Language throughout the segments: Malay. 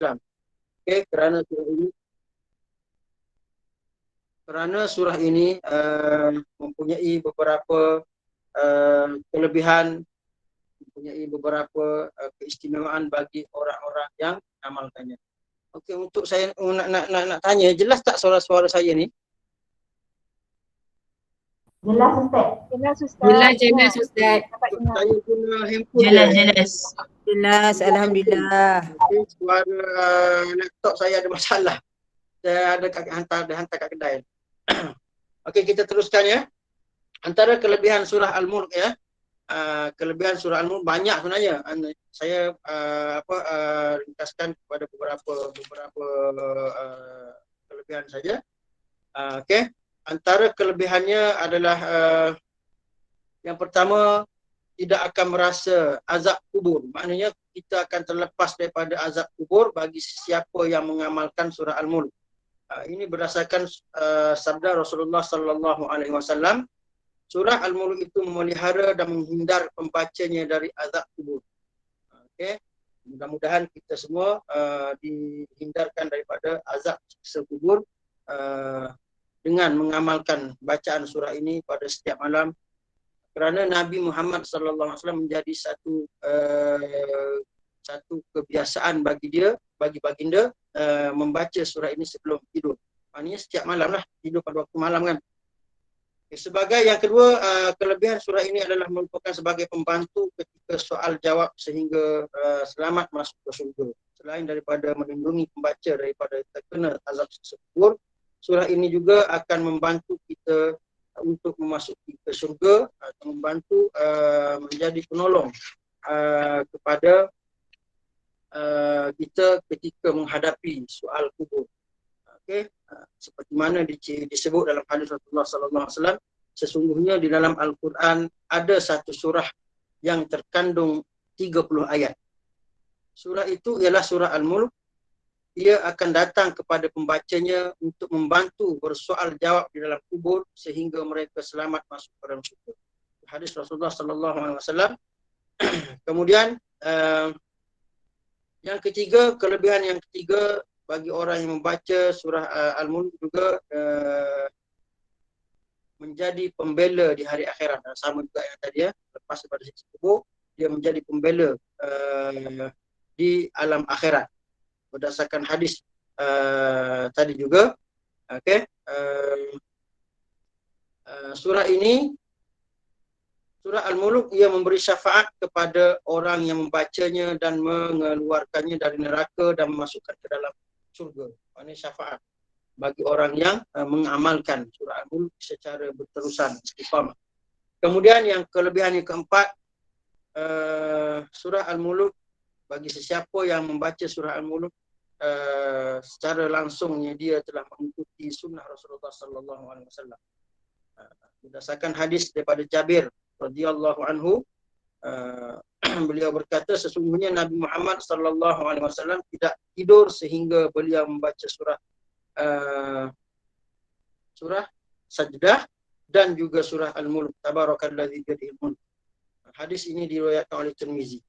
Islam. Okey, kerana surah ini mempunyai beberapa kelebihan, mempunyai beberapa keistimewaan bagi orang-orang yang mengamalkannya. Okey, untuk saya nak tanya, jelas tak suara saya ni? Jelas Ustaz. Jelas Ustaz. Jelas Ustaz. Dapat dengar. Saya guna handphone Jelas. Jelas, alhamdulillah. Okay, suara laptop saya ada masalah. Saya ada hantar kat kedai. Okey, kita teruskan ya. Antara kelebihan surah Al-Mulk ya. Kelebihan surah Al-Mulk banyak sebenarnya. Saya ringkaskan kepada beberapa kelebihan saja. Okey. Antara kelebihannya adalah yang pertama, tidak akan merasa azab kubur. Maknanya kita akan terlepas daripada azab kubur bagi siapa yang mengamalkan surah Al-Mulk. Ini berdasarkan sabda Rasulullah sallallahu alaihi wasallam. Surah Al-Mulk itu memelihara dan menghindar pembacanya dari azab kubur. Okey. Mudah-mudahan kita semua dihindarkan daripada azab siksa kubur dengan mengamalkan bacaan surah ini pada setiap malam, kerana Nabi Muhammad sallallahu alaihi wasallam menjadi satu kebiasaan bagi baginda membaca surah ini sebelum tidur. Maknanya setiap malam lah, tidur pada waktu malam kan. Sebagai yang kedua, kelebihan surah ini adalah merupakan sebagai pembantu ketika soal jawab sehingga selamat masuk ke syurga. Selain daripada melindungi pembaca daripada terkena azab siksa kubur, surah ini juga akan membantu kita untuk memasuki ke syurga atau membantu menjadi penolong kepada kita ketika menghadapi soal kubur. Okey, seperti mana disebut dalam hadis Rasulullah sallallahu alaihi wasallam, sesungguhnya di dalam Al-Quran ada satu surah yang terkandung 30 ayat. Surah itu ialah surah Al-Mulk. Ia akan datang kepada pembacanya untuk membantu bersoal jawab di dalam kubur sehingga mereka selamat masuk ke dalam syurga. Hadis Rasulullah sallallahu alaihi wasallam. Kemudian yang ketiga, kelebihan yang ketiga bagi orang yang membaca surah Al-Mulk juga menjadi pembela di hari akhirat. Sama juga yang tadi ya, lepas daripada siksa kubur, dia menjadi pembela di alam akhirat. Berdasarkan hadis tadi juga. Okey. Surah ini, surah Al-Mulk, ia memberi syafaat kepada orang yang membacanya dan mengeluarkannya dari neraka dan memasukkan ke dalam syurga. Ini syafaat bagi orang yang mengamalkan surah Al-Mulk secara berterusan, istiqamah. Kemudian yang kelebihan yang keempat, surah Al-Mulk, bagi sesiapa yang membaca surah Al-Mulk secara langsungnya dia telah mengikuti sunnah Rasulullah sallallahu alaihi wasallam. Berdasarkan hadis daripada Jabir radhiyallahu anhu, beliau berkata, sesungguhnya Nabi Muhammad sallallahu alaihi wasallam tidak tidur sehingga beliau membaca surah Sajdah dan juga surah Al-Mulk, tabarakalladzi biyadihil mulk. Hadis ini diriwayatkan oleh Tirmizi.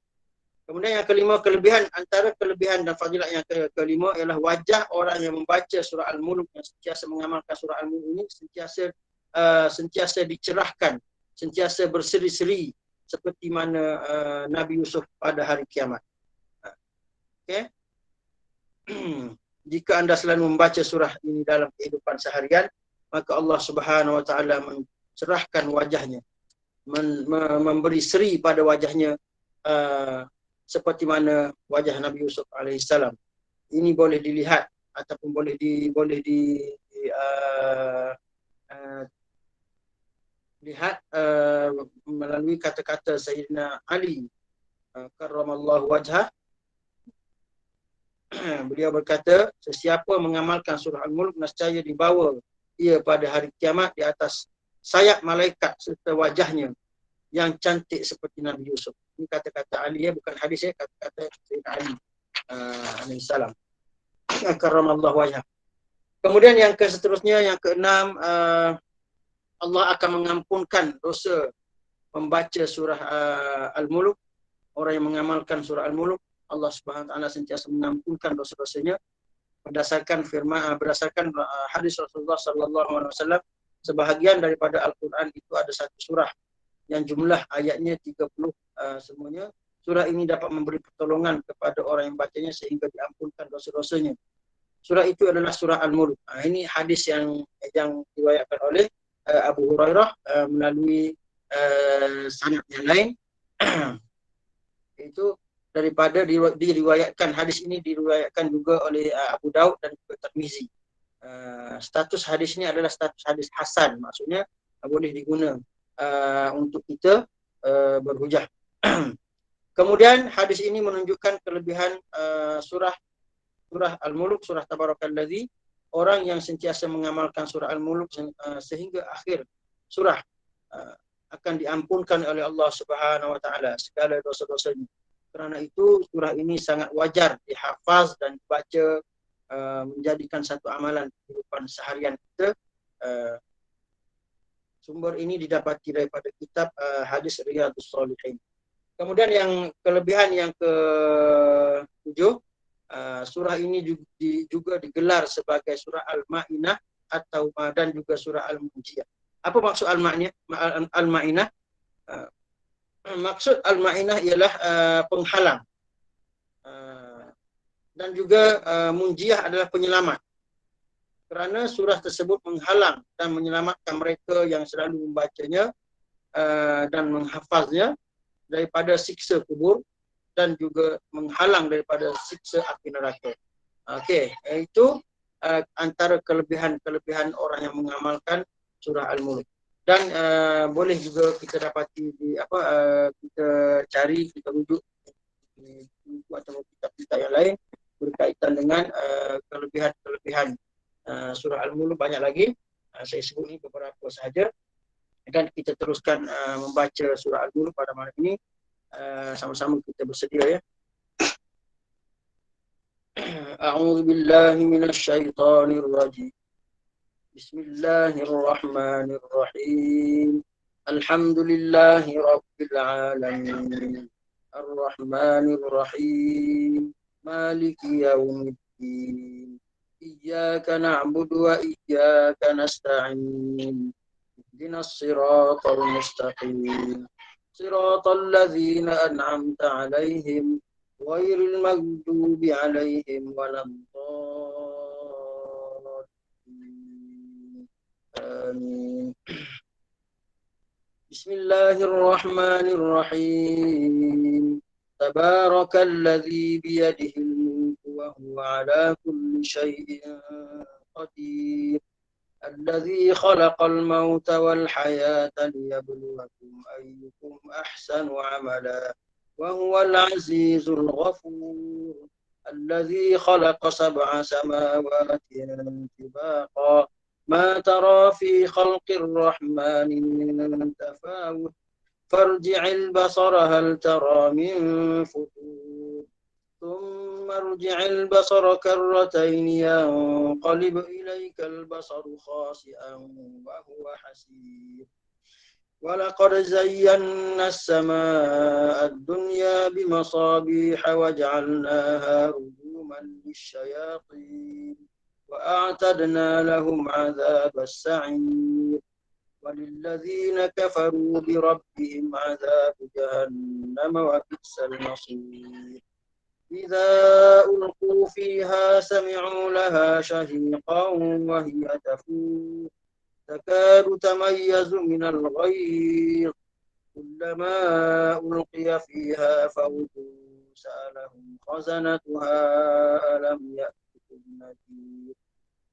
Kemudian yang kelima, antara kelebihan dan fadilat yang kelima ialah wajah orang yang membaca surah Al-Mulk, yang sentiasa mengamalkan surah Al-Mulk ini sentiasa dicerahkan, sentiasa berseri-seri seperti mana Nabi Yusuf pada hari kiamat. Okey. Jika anda selalu membaca surah ini dalam kehidupan seharian, maka Allah Subhanahu wa taala mencerahkan wajahnya, memberi seri pada wajahnya seperti mana wajah Nabi Yusuf alaihissalam. Ini boleh dilihat ataupun boleh lihat melalui kata-kata Sayyidina Ali karramallahu wajhah. Beliau berkata, sesiapa mengamalkan surah Al-Mulk, nescaya dibawa ia pada hari kiamat di atas sayap malaikat serta wajahnya yang cantik seperti Nabi Yusuf. Ini kata-kata Ali ya, bukan hadis ya, kata-kata Sayyidina Ali alaihissalam. Karramallahu wajhah. Kemudian yang seterusnya, yang keenam, Allah akan mengampunkan dosa membaca surah Al-Mulk. Orang yang mengamalkan surah Al-Mulk, Allah Subhanahu wa taala sentiasa mengampunkan dosa-dosanya berdasarkan berdasarkan hadis Rasulullah sallallahu alaihi wasallam. Sebahagian daripada Al-Quran itu ada satu surah yang jumlah ayatnya 30 semuanya. Surah ini dapat memberi pertolongan kepada orang yang bacanya sehingga diampunkan dosa-dosanya. Surah itu adalah surah Al-Mulk. Ini hadis yang diriwayatkan oleh Abu Hurairah melalui sanad yang lain. Itu daripada diriwayatkan, hadis ini diriwayatkan juga oleh Abu Daud dan juga Tirmizi. Status hadis ini adalah status hadis hasan, maksudnya boleh diguna untuk kita berhujah. Kemudian hadis ini menunjukkan kelebihan surah Al-Mulk, surah Tabarakalladzi. Orang yang sentiasa mengamalkan surah Al-Mulk sehingga akhir surah akan diampunkan oleh Allah Subhanahu wa taala segala dosa-dosanya. Kerana itu surah ini sangat wajar dihafaz dan dibaca, menjadikan satu amalan kehidupan seharian kita. Sumber ini didapati daripada kitab hadis Riyadhus Shalihin. Kemudian yang kelebihan yang ke-7, surah ini juga digelar sebagai surah Al-Ma'inah atau dan juga surah Al-Munjiyah. Apa maksud Al-Ma'inah? Maksud Al-Ma'inah ialah penghalang, dan juga Munjiyah adalah penyelamat. Kerana surah tersebut menghalang dan menyelamatkan mereka yang selalu membacanya dan menghafaznya daripada siksa kubur dan juga menghalang daripada siksa api neraka. Okey, itu antara kelebihan orang yang mengamalkan surah Al-Mulk. Dan boleh juga kita dapati kita cari, kita rujuk di buku atau kitab-kitab yang lain berkaitan dengan kelebihan-kelebihan surah Al-Mulk. Banyak lagi, saya sebut ini beberapa sahaja, dan kita teruskan membaca surah Al-Mulk pada malam ini. Sama-sama kita bersedia, ya. A'udzu billahi minasy syaithanir rajim. Bismillahirrahmanirrahim. Alhamdulillahi rabbil alamin. Ar-Rahmanir Rahim. Maliki yaumiddin. Iyyaka na'budu wa iyyaka nasta'in. Ihdinas siratal mustaqim. Siratal ladzina an'amta 'alaihim ghairil maghdubi 'alaihim waladdallin. Amin. Bismillahirrahmanirrahim. Tabarakalladzi biyadihil mulku wa huwa 'ala kulli syai'in qadir. الذي خلق الموت والحياة ليبلوكم أيكم أحسن عملا وهو العزيز الغفور. الذي خلق 7 سماوات طباقا ما ترى في خلق الرحمن من تفاوت فارجع البصر هل ترى من فطور ثم ارجع البصر كرتين ينقلب إليك البصر خاسئا وهو حسير. ولقد زينا السماء الدنيا بمصابيح وجعلناها رجوما للشياطين وأعتدنا لهم عذاب السعير. وللذين كفروا بربهم عذاب جهنم وبئس المصير. إذا ألقوا فيها سمعوا لها شهيقا وهي تفور تكاد تميز من الغيظ كلما ألقي فيها فوج سألهم خزنتها ألم يأتكم نذير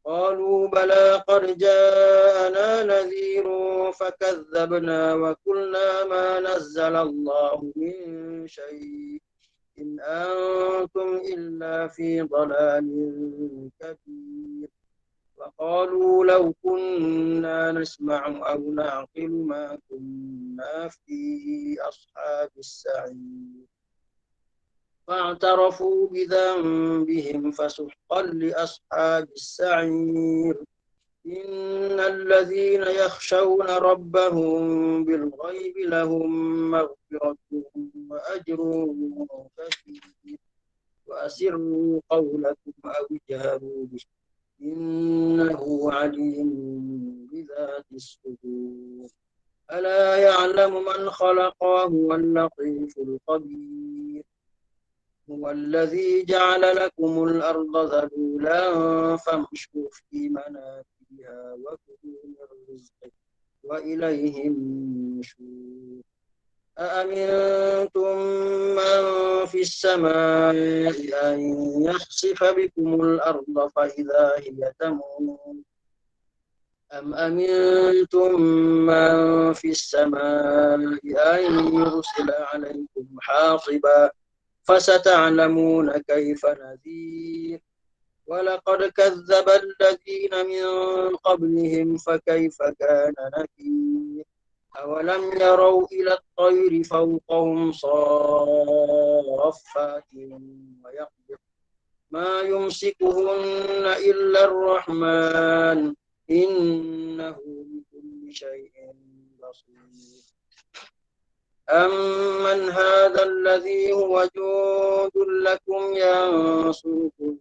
قالوا بلى قد جاءنا نذير فكذبنا وقلنا ما نزل الله من شيء إن أنتم إلا في ضلال كبير. وقالوا لو كنا نسمع أو نعقل ما كنا في أصحاب السعير. فاعترفوا بذنبهم فسحقا لأصحاب السعير. إن الذين يخشون ربهم بالغيب لهم مغفرة وأجر كبير. وأسروا قولكم أو اجهروا به إنه عليم بذات الصدور ألا يعلم من خلق وهو اللطيف الخبير هو الذي جعل لكم الأرض ذلولا فامشوا في مناكبها وكلوا من رزقه وإليه النشور أأمنتم من في السماء أن يخسف بكم الأرض فإذا هي تمور أم أمنتم من في السماء أن يرسل عليكم حاصبا فستعلمون كيف نذير ولقد كذب الذين من قبلهم فكيف كان نكير أولم يروا إلى الطير فوقهم صافات ويقبض ما يمسكهن إلا الرحمن إنه بكل شيء بصير أمن هذا الذي هو جند لكم ينصركم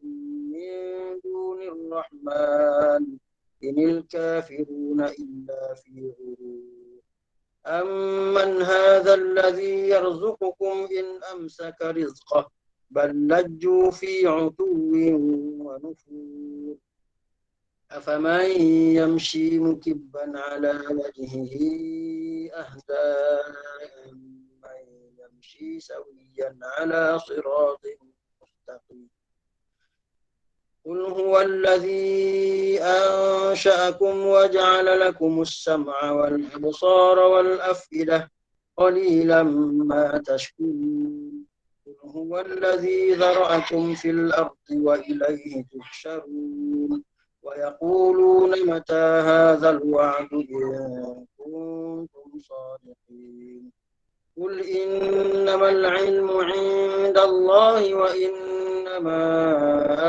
من دون الرحمن إن الكافرون إلا في غرور أمن هذا الذي يرزقكم إن أمسك رزقه بل لجوا في عتو ونفور أفمن يمشي مكبا على وجهه أهدى أمن يمشي سويا على صراط مستقيم قل هو الذي أنشأكم وجعل لكم السمع والأبصار والأفئدة قليلا ما تشكرون قل هو الذي ذرأكم في الأرض وإليه تحشرون ويقولون متى هذا الوعد إن كنتم صادقين قل إنما العلم عند الله وإنما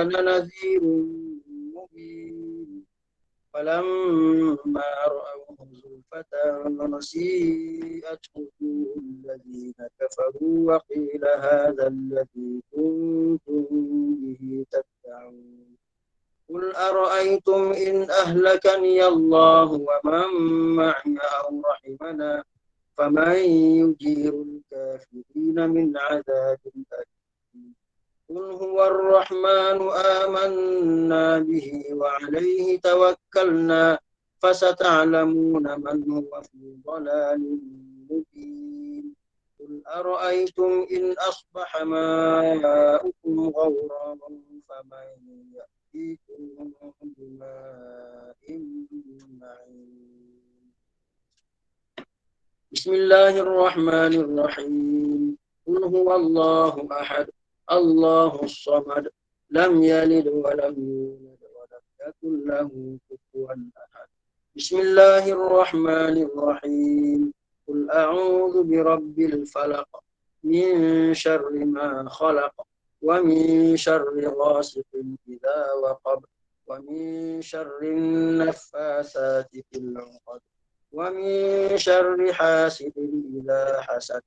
أنا نذير مبين فلما رأوه زلفة سيئت وجوه الذين كفروا وقيل هذا الذي كنتم به تدعون قل أرأيتم إن أهلكني الله ومن معي أو رحمنا فمن يجير الكافرين من عذاب أليم قل هو الرحمن آمنا به وعليه توكلنا فستعلمون من هو في ضلال مبين قل أرأيتم إن أصبح ماؤكم غورا فمن يأتيكم بماء معين بسم الله الرحمن الرحيم قل هو الله أحد الله الصمد لم يلد ولم يولد ولم يكن له كفوا أحد بسم الله الرحمن الرحيم قل أعوذ برب الفلق من شر ما خلق ومن شر غاسق إذا وقب ومن شر النفاثات في العقد ومن شر حاسد إذا حسد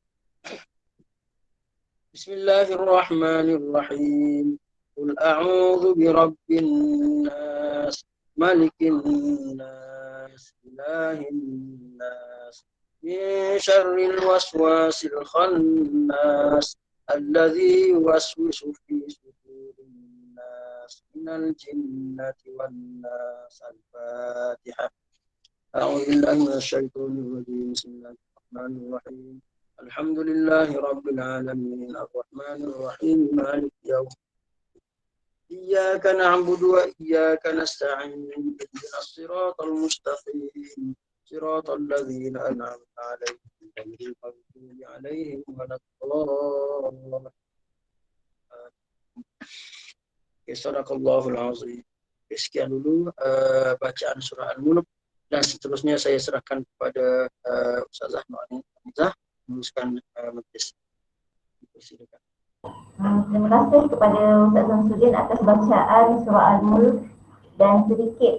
بسم الله الرحمن الرحيم قل أعوذ برب الناس ملك الناس إله الناس من شر الوسواس الخناس الذي يوسوس في صدور الناس من الجنة والناس الفاتحة أعوذ بالله من الشيطان الرجيم بسم الله الرحمن الرحيم الحمد لله رب العالمين الرحمن الرحيم مالك يوم إياك نعبد وإياك نستعين اهدنا الصراط المستقيم صراط الذين أنعمت عليهم غير المغضوب عليهم ولا الضالين Sadaqallahul azim. Sekian dulu bacaan surah Al-Mulk dan seterusnya saya serahkan kepada Ustazah Noani Hamzah meneruskan majlis. Silakan. Terima kasih kepada Ustaz Samsudin atas bacaan surah Al-Mulk dan sedikit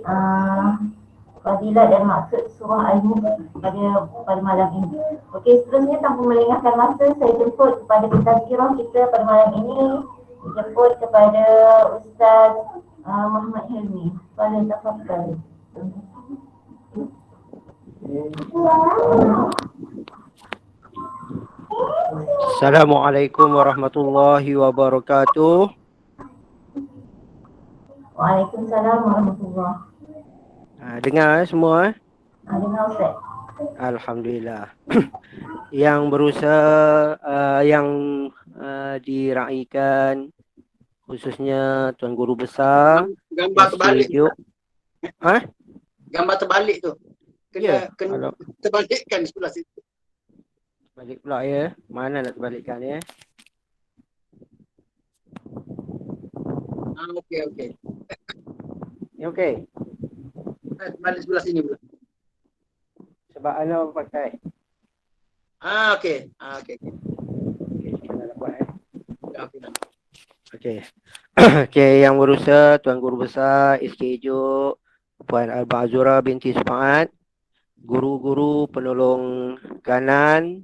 fadilah dan maksud surah Al-Mulk pada malam ini. Okey, seterusnya tanpa melengahkan masa, saya jemput kepada tazkirah kita pada malam ini Jemput kepada Ustaz Muhammad Hilmi. Pada tafadhal. Assalamualaikum warahmatullahi wabarakatuh. Waalaikumsalam warahmatullahi. Dengar semua? Dengar Ustaz. Alhamdulillah. Yang berusaha yang diraikan khususnya Tuan Guru Besar Gambar terbalik. Gambar terbalik tu. Kena terbalikkan sebelah situ. Balik pula ya. Mana nak terbalikkan ya? Okey. Ni okey. Balik sebelah sini pula. Sebab ana pakai. Okey. Okey. Kita nak buat Okey. Okey. Okey, yang berusaha Tuan Guru Besar SKJ Puan Alba Azura binti Sufaat, guru-guru penolong kanan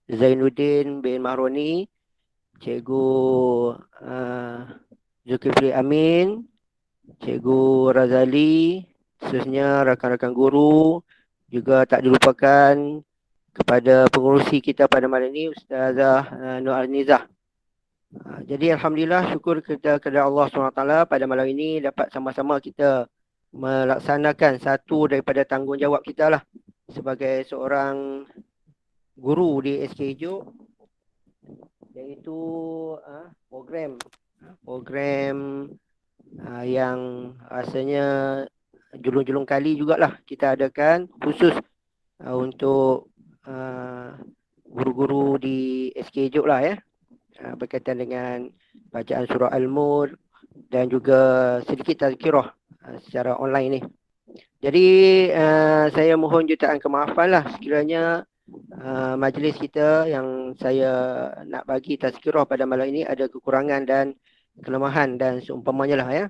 Zainuddin bin Mahroni, Cikgu Zulkifli Amin, Cikgu Razali, khususnya rakan-rakan guru, juga tak dilupakan kepada pengurusi kita pada malam ini Ustazah Nur Al-Nizah. Jadi Alhamdulillah, syukur kita kepada Allah SWT pada malam ini dapat sama-sama kita melaksanakan satu daripada tanggungjawab kita lah sebagai seorang guru di SKJ, iaitu program yang rasanya julung-julung kali jugalah kita adakan khusus untuk guru-guru di SKJ lah ya, berkaitan dengan bacaan surah Al-Mulk dan juga sedikit tazkirah secara online ni. Jadi saya mohon jutaan kemaafan lah sekiranya majlis kita yang saya nak bagi tazkirah pada malam ini ada kekurangan dan kelemahan dan seumpamanya lah ya.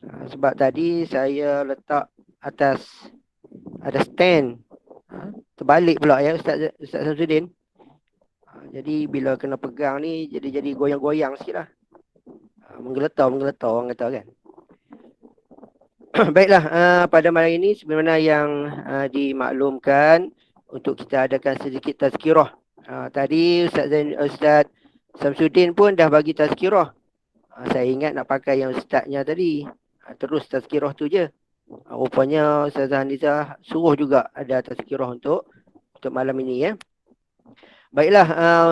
Sebab tadi saya letak atas ada stand terbalik pula ya Ustaz Samsudin. Jadi bila kena pegang ni jadi goyang-goyang sikit lah. Menggeletar orang kata kan. Baiklah, pada malam ini sebenarnya yang dimaklumkan untuk kita adakan sedikit tazkirah. Tadi Ustaz Samsudin pun dah bagi tazkirah. Saya ingat nak pakai yang ustaznya tadi. Terus tazkirah tu je. Rupanya Ustazah Nizah suruh juga ada tazkirah untuk malam ini ya. Baiklah,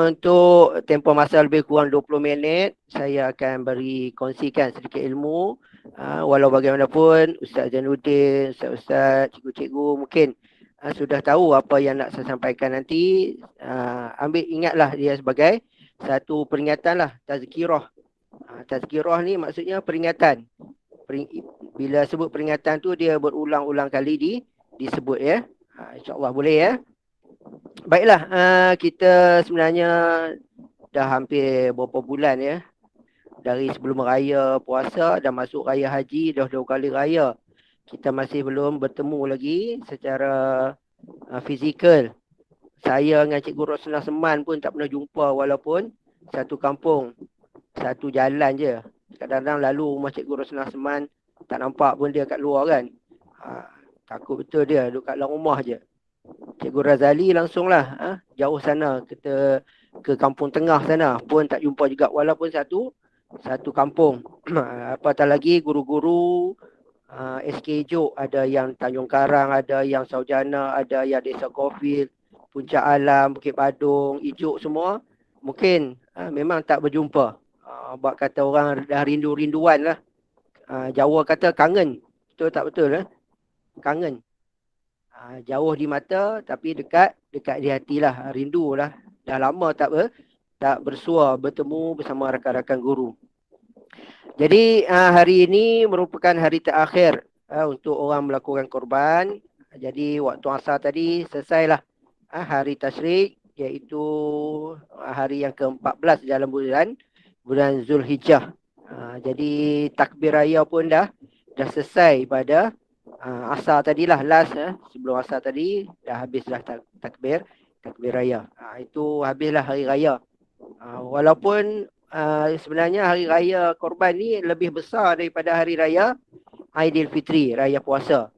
untuk tempoh masa lebih kurang 20 minit, saya akan kongsikan sedikit ilmu. Walau bagaimanapun, Ustaz Zainuddin, Ustaz, cikgu-cikgu mungkin sudah tahu apa yang nak saya sampaikan nanti. Ingatlah dia sebagai satu peringatan lah, tazkirah. Tazkirah ni maksudnya peringatan. Bila sebut peringatan tu, dia berulang-ulang kali disebut ya. InsyaAllah boleh ya. Baiklah, kita sebenarnya dah hampir beberapa bulan ya. Dari sebelum raya puasa dan masuk raya haji, dah 2 kali raya. Kita masih belum bertemu lagi secara fizikal. Saya dengan Cikgu Rosnah Seman pun tak pernah jumpa walaupun satu kampung, satu jalan je. Kadang-kadang lalu rumah Cikgu Rosnah Seman, tak nampak pun dia kat luar kan. Takut betul dia duduk kat dalam rumah je. Cikgu Razali langsunglah jauh sana, kita ke kampung tengah sana pun tak jumpa juga walaupun satu kampung. Apatah lagi guru-guru SKJ, ada yang Tanjung Karang, ada yang Saujana, ada yang Desa Kofil, Puncak Alam, Bukit Badung, Ijuk semua mungkin memang tak berjumpa. Buat kata orang dah rindu-rinduan lah. Jawa kata kangen. Betul tak betul kangen. Jauh di mata tapi dekat di hati lah, rindu lah. Dah lama tak bersua bertemu bersama rakan-rakan guru. Jadi hari ini merupakan hari terakhir untuk orang melakukan korban. Jadi waktu asar tadi selesailah hari tasyrik, iaitu hari yang ke-14 dalam bulan Zulhijjah. Jadi takbir raya pun dah selesai pada asar tadilah, last sebelum asar tadi dah habislah takbir raya. Itu habislah hari raya. Walaupun sebenarnya hari raya Korban ni lebih besar daripada hari raya Aidilfitri, raya puasa.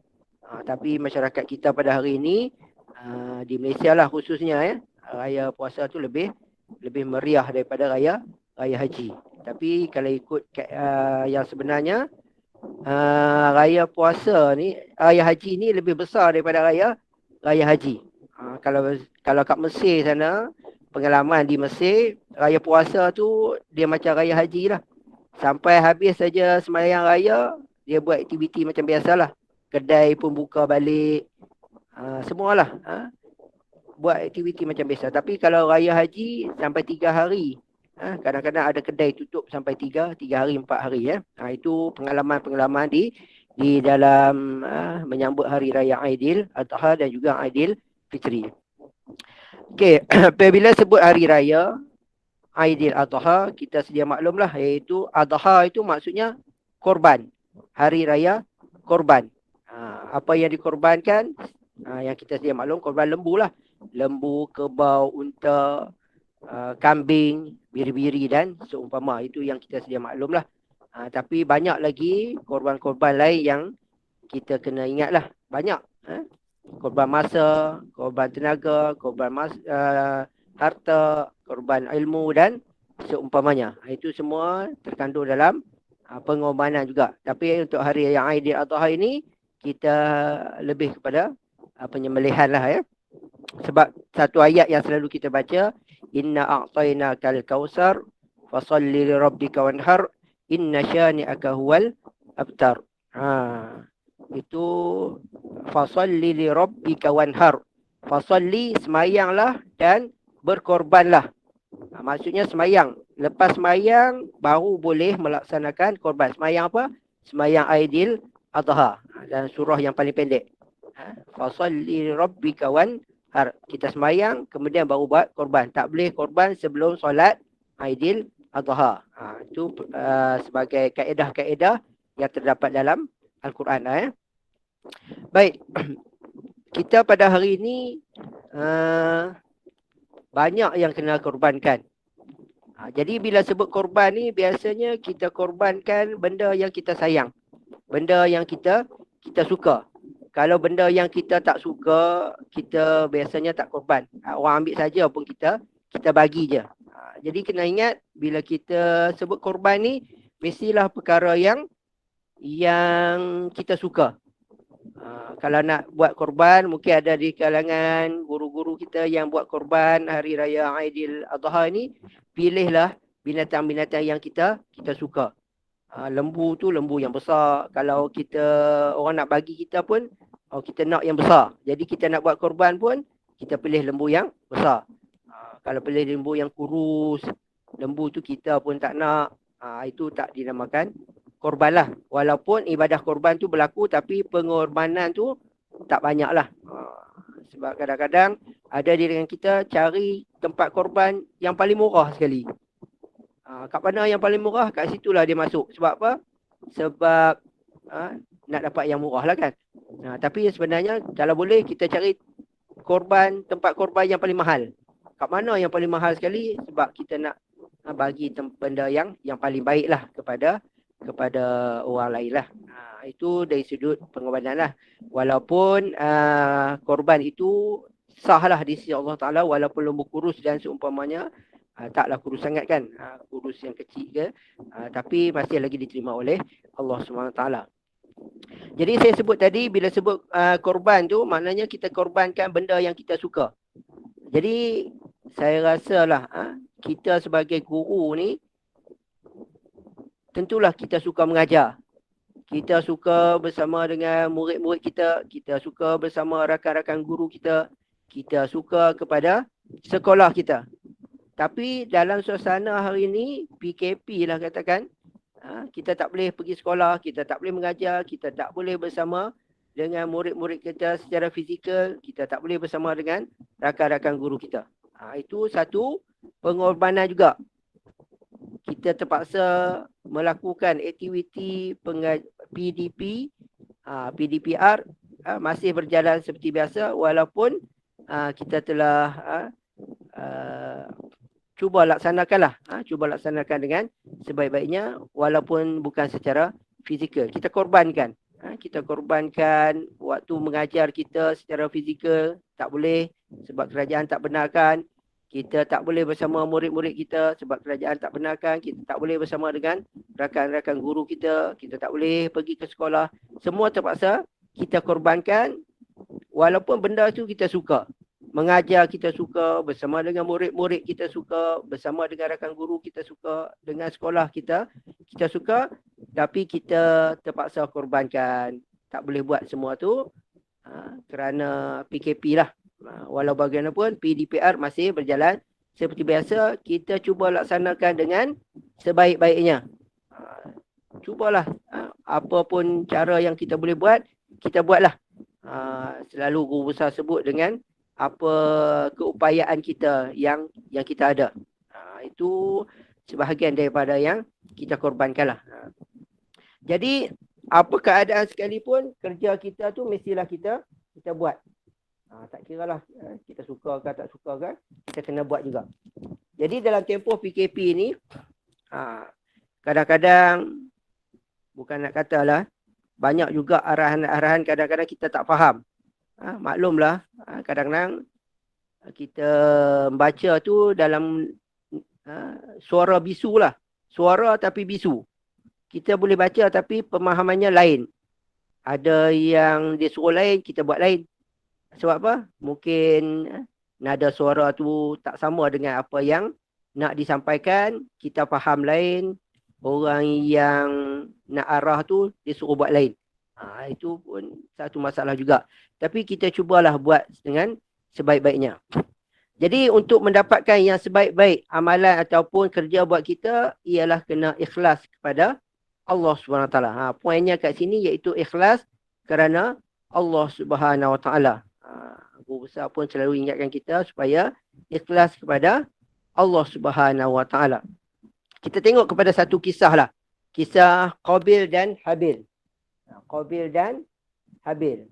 Tapi masyarakat kita pada hari ini di Malaysia lah khususnya raya puasa tu lebih meriah daripada raya haji. Tapi kalau ikut yang sebenarnya raya puasa ni, raya haji ni lebih besar daripada raya haji. Kalau kat Mesir sana, pengalaman di Mesir, raya puasa tu dia macam raya haji lah. Sampai habis saja sembahyang raya, dia buat aktiviti macam biasalah. Kedai pun buka balik. Semualah. Buat aktiviti macam biasa. Tapi kalau raya haji sampai 3 hari. Kadang-kadang ada kedai tutup sampai 3 hari, 4 hari. Itu pengalaman-pengalaman di dalam menyambut hari raya Aidil Adha dan juga Aidil Fitri. Okey, apabila sebut hari raya Aidil Adha, kita sedia maklumlah, iaitu Adha itu maksudnya korban. Hari raya korban. Apa yang dikorbankan, yang kita sedia maklum, korban lembu lah. Lembu, kerbau, unta, kambing, biri-biri dan seumpama. Itu yang kita sedia maklum lah. Tapi banyak lagi korban-korban lain yang kita kena ingat lah. Banyak. Korban masa, korban tenaga, korban harta, korban ilmu dan seumpamanya. Itu semua terkandung dalam pengorbanan juga. Tapi untuk hari yang Aidil Adha ini, kita lebih kepada penyembelihan lah Sebab satu ayat yang selalu kita baca, inna a'tainakal kausar fasalli li rabbika wanhar inna syani'aka huwal abtar. Itu fasalli li rabbika wanhar. Fasalli, semayanglah dan berkorbanlah. Maksudnya semayang. Lepas semayang baru boleh melaksanakan korban. Semayang apa? Semayang Aidil Adha. Dan surah yang paling pendek. Fasalli rabbika wanhar. Kita semayang kemudian baru buat korban. Tak boleh korban sebelum solat Aidil Adha. Itu sebagai kaedah-kaedah yang terdapat dalam Al-Quran. Baik. Kita pada hari ini banyak yang kena korbankan. Jadi bila sebut korban ni, biasanya kita korbankan benda yang kita sayang. Benda yang kita suka. Kalau benda yang kita tak suka, kita biasanya tak korban. Orang ambil saja pun kita bagi je. Jadi kena ingat, bila kita sebut korban ni, mestilah perkara yang kita suka. Kalau nak buat korban, mungkin ada di kalangan guru-guru kita yang buat korban hari raya Aidil Adha ni, pilihlah binatang-binatang yang kita suka. Lembu tu lembu yang besar. Kalau orang nak bagi kita pun, kita nak yang besar. Jadi kita nak buat korban pun, kita pilih lembu yang besar. Kalau pilih lembu yang kurus, lembu tu kita pun tak nak, itu tak dinamakan korban lah. Walaupun ibadah korban tu berlaku, tapi pengorbanan tu tak banyak lah. Sebab kadang-kadang ada di dengan kita cari tempat korban yang paling murah sekali. Kat mana yang paling murah, kat situlah dia masuk. Sebab apa? Sebab nak dapat yang murah lah kan. Tapi sebenarnya kalau boleh kita cari tempat korban yang paling mahal. Kat mana yang paling mahal sekali? Sebab kita nak bagi benda yang paling baik lah kepada orang lain lah. Itu dari sudut pengorbanan lah. Walaupun korban itu sah lah di sisi Allah Ta'ala, walaupun lembu kurus dan seumpamanya, taklah kurus sangat kan, kurus yang kecil ke, tapi masih lagi diterima oleh Allah SWT. Jadi saya sebut tadi, bila sebut korban tu, maknanya kita korbankan benda yang kita suka. Jadi saya rasalah kita sebagai guru ni, tentulah kita suka mengajar. Kita suka bersama dengan murid-murid kita. Kita suka bersama rakan-rakan guru kita. Kita suka kepada sekolah kita. Tapi dalam suasana hari ini, PKP lah katakan, kita tak boleh pergi sekolah, kita tak boleh mengajar, kita tak boleh bersama dengan murid-murid kita secara fizikal, kita tak boleh bersama dengan rakan-rakan guru kita. Itu satu pengorbanan juga. Kita terpaksa melakukan aktiviti PDP, PDPR masih berjalan seperti biasa, walaupun kita telah cuba laksanakanlah. Cuba laksanakan dengan sebaik-baiknya walaupun bukan secara fizikal. Kita korbankan. Kita korbankan waktu mengajar kita secara fizikal. Tak boleh sebab kerajaan tak benarkan. Kita tak boleh bersama murid-murid kita sebab kerajaan tak benarkan. Kita tak boleh bersama dengan rakan-rakan guru kita. Kita tak boleh pergi ke sekolah. Semua terpaksa kita korbankan walaupun benda tu kita suka. Mengajar kita suka, bersama dengan murid-murid kita suka, bersama dengan rakan guru kita suka, dengan sekolah kita suka, tapi kita terpaksa korbankan. Tak boleh buat semua tu kerana PKP lah. Walau bagaimanapun PDPR masih berjalan seperti biasa. Kita cuba laksanakan dengan sebaik-baiknya. Cubalah apa pun cara yang kita boleh buat, kita buatlah. Selalu guru besar sebut dengan apa keupayaan kita yang kita ada. Itu sebahagian daripada yang kita korbankanlah. Jadi apa keadaan sekalipun, kerja kita tu mestilah kita buat. Tak kira lah kita suka ke tak suka ke, kita kena buat juga. Jadi dalam tempoh PKP ni, kadang-kadang, bukan nak katalah, banyak juga arahan-arahan kadang-kadang kita tak faham. Maklumlah, kadang-kadang kita baca tu dalam suara bisu lah. Suara tapi bisu. Kita boleh baca tapi pemahamannya lain. Ada yang dia suruh lain, kita buat lain. Sebab apa? Mungkin nada suara tu tak sama dengan apa yang nak disampaikan. Kita faham lain. Orang yang nak arah tu, dia suruh buat lain. Itu pun satu masalah juga. Tapi kita cubalah buat dengan sebaik-baiknya. Jadi untuk mendapatkan yang sebaik-baik amalan ataupun kerja buat kita, ialah kena ikhlas kepada Allah SWT. Poinnya kat sini iaitu ikhlas kerana Allah SWT. Guru besar pun selalu ingatkan kita supaya ikhlas kepada Allah SWT. Kita tengok kepada satu kisah lah. Kisah Qabil dan Habil. Qabil dan Habil.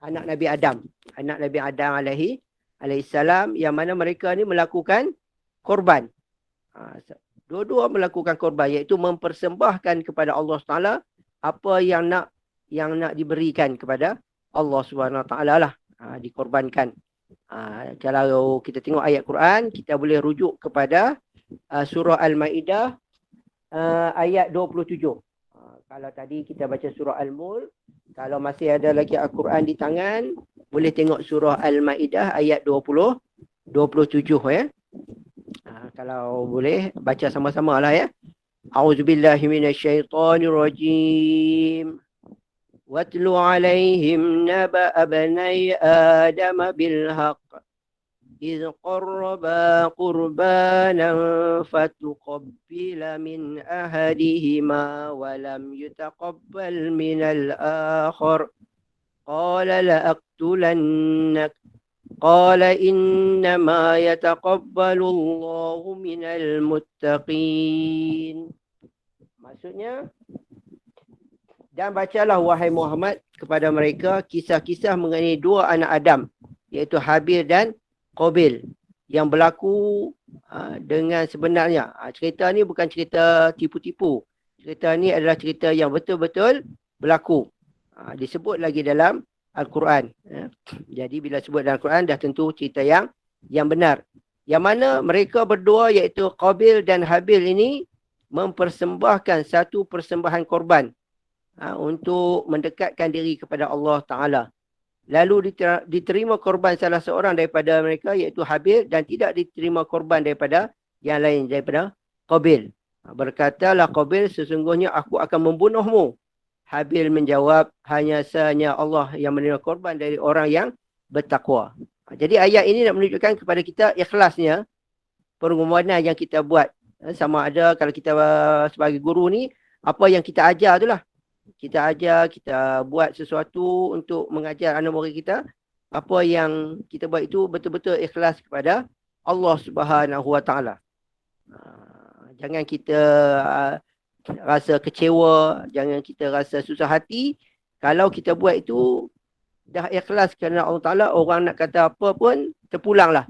Anak Nabi Adam. Anak Nabi Adam alaihissalam, yang mana mereka ni melakukan korban. Dua-dua melakukan korban, iaitu mempersembahkan kepada Allah SWT apa yang nak diberikan kepada Allah SWT lah, dikorbankan. Kalau kita tengok ayat Quran, kita boleh rujuk kepada surah Al-Ma'idah ayat 27. Kalau tadi kita baca surah Al-Mulk, kalau masih ada lagi Al-Quran di tangan, boleh tengok surah Al-Ma'idah ayat 27 ya. Kalau boleh baca sama-sama lah ya. A'udzubillahi minasyaitonirrajim. Watlu alaihim naba'a bani Adam bilhaq. إذ قربا قربانا فتقبل من أحدهما ولم يتقبل من الآخر قال لأقتلنك قال إنما يتقبل الله من المتقين. Maksudnya, dan bacalah wahai Muhammad kepada mereka kisah-kisah mengenai dua anak Adam, iaitu Habil dan Qabil, yang berlaku dengan sebenarnya. Cerita ni bukan cerita tipu-tipu. Cerita ni adalah cerita yang betul-betul berlaku. Disebut lagi dalam Al-Quran. Jadi bila sebut dalam Al-Quran, dah tentu cerita yang benar. Yang mana mereka berdua, iaitu Qabil dan Habil ini, mempersembahkan satu persembahan korban untuk mendekatkan diri kepada Allah Ta'ala. Lalu diterima korban salah seorang daripada mereka, iaitu Habil, dan tidak diterima korban daripada yang lain, daripada Qabil. Berkatalah Qabil, sesungguhnya aku akan membunuhmu. Habil menjawab, hanya sahanya Allah yang menerima korban dari orang yang bertakwa. Jadi ayat ini nak menunjukkan kepada kita ikhlasnya pengorbanan yang kita buat. Sama ada kalau kita sebagai guru ni, apa yang kita ajar itulah. Kita ajar, kita buat sesuatu untuk mengajar anak murid kita. Apa yang kita buat itu betul-betul ikhlas kepada Allah Subhanahu Wa Taala. Jangan kita rasa kecewa, jangan kita rasa susah hati. Kalau kita buat itu dah ikhlas kerana Allah Ta'ala, orang nak kata apa pun terpulanglah.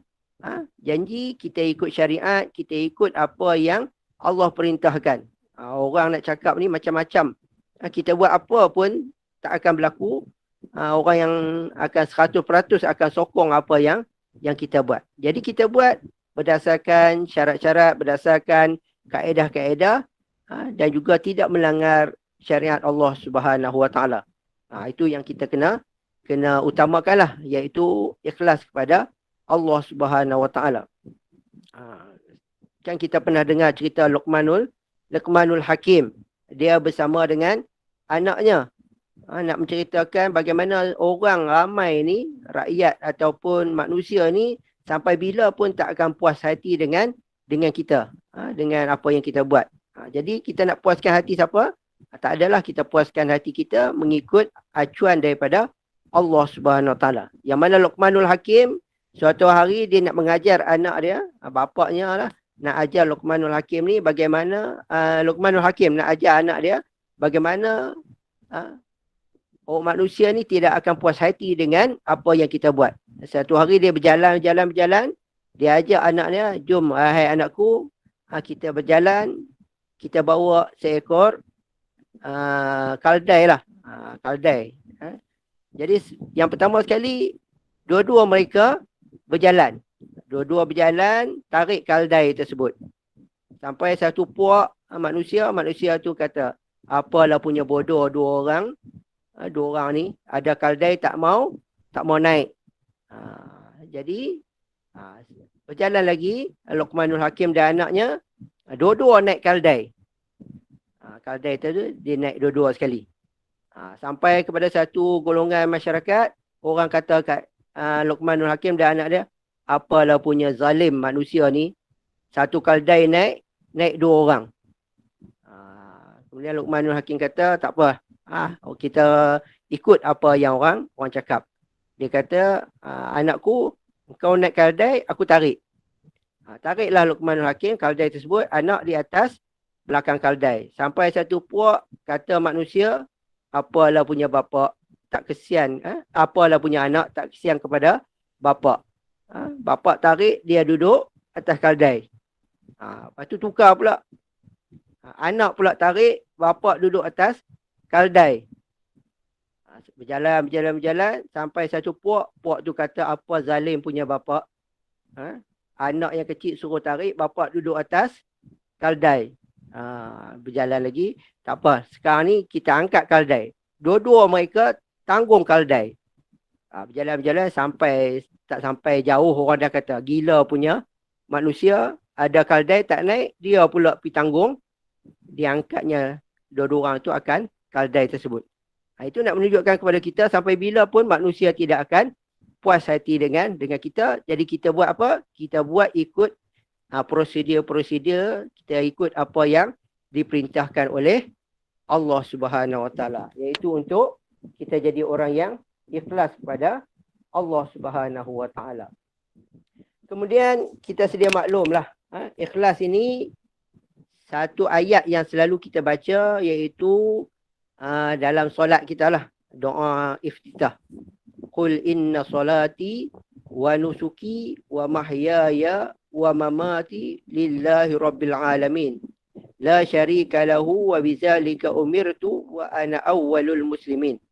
Janji kita ikut syariat, kita ikut apa yang Allah perintahkan. Orang nak cakap ni macam-macam. Kita buat apa pun tak akan berlaku. Orang yang akan 100% akan sokong apa yang kita buat. Jadi kita buat berdasarkan syarat-syarat, berdasarkan kaedah-kaedah dan juga tidak melanggar syariat Allah Subhanahu Wa Taala. Itu yang kita kena utamakanlah, iaitu ikhlas kepada Allah Subhanahu Wa Taala. Kan kita pernah dengar cerita Luqmanul Hakim. Dia bersama dengan anaknya. Nak menceritakan bagaimana orang ramai ni, rakyat ataupun manusia ni, sampai bila pun tak akan puas hati dengan kita. Dengan apa yang kita buat. Jadi kita nak puaskan hati siapa? Tak adalah, kita puaskan hati kita mengikut acuan daripada Allah Subhanahu Wa Taala. Yang mana Luqmanul Hakim, suatu hari dia nak mengajar anak dia, bapaknya lah, nak ajar Luqmanul Hakim ni bagaimana, Luqmanul Hakim nak ajar anak dia bagaimana orang manusia ni tidak akan puas hati dengan apa yang kita buat. Satu hari dia berjalan, dia ajak anak dia, jom hai anakku, kita berjalan, kita bawa seekor kaldai lah. Kaldai. Jadi yang pertama sekali, dua-dua mereka berjalan. Tarik kaldai tersebut. Sampai satu puak manusia tu kata, apalah punya bodoh dua orang ni, ada kaldai tak mau naik. Jadi berjalan lagi, Luqmanul Hakim dan anaknya, dua-dua naik kaldai. Kaldai tu dia naik dua-dua sekali. Sampai kepada satu golongan masyarakat, orang kata kat Luqmanul Hakim dan anak dia, apalah punya zalim manusia ni, satu kaldai naik dua orang. Kemudian Luqmanul Hakim kata, tak apa, kita ikut apa yang orang cakap. Dia kata, anakku, kau naik kaldai, aku tarik. Tariklah Luqmanul Hakim kaldai tersebut, anak di atas belakang kaldai. Sampai satu puak kata manusia, apalah punya bapa tak kesian, apalah punya anak tak kesian kepada bapa. Bapa tarik, dia duduk atas kaldai. Lepas tu tukar pula. Anak pula tarik, bapa duduk atas kaldai. Berjalan sampai satu puak tu kata, apa zalim punya bapa. Anak yang kecil suruh tarik, bapa duduk atas kaldai. Berjalan lagi, tak apa, sekarang ni kita angkat kaldai. Dua-dua mereka tanggung kaldai. Berjalan tak sampai jauh, orang dah kata, gila punya manusia, ada kaldai tak naik, dia pula pergi tanggung. Diangkatnya dua-dua orang tu akan kaldai tersebut. Itu nak menunjukkan kepada kita, sampai bila pun manusia tidak akan puas hati dengan kita. Jadi kita buat apa? Kita buat ikut prosedur, kita ikut apa yang diperintahkan oleh Allah Subhanahu Wa Taala, iaitu untuk kita jadi orang yang ikhlas kepada Allah Subhanahu Wa Taala. Kemudian kita sedia maklumlah, ikhlas ini satu ayat yang selalu kita baca, iaitu dalam solat kita lah, doa iftitah. Qul inna salati wa nusuki wa mahyaya wa mamati lillahi rabbil alamin. La syarika lahu wa bizalika umirtu wa ana awwalul muslimin.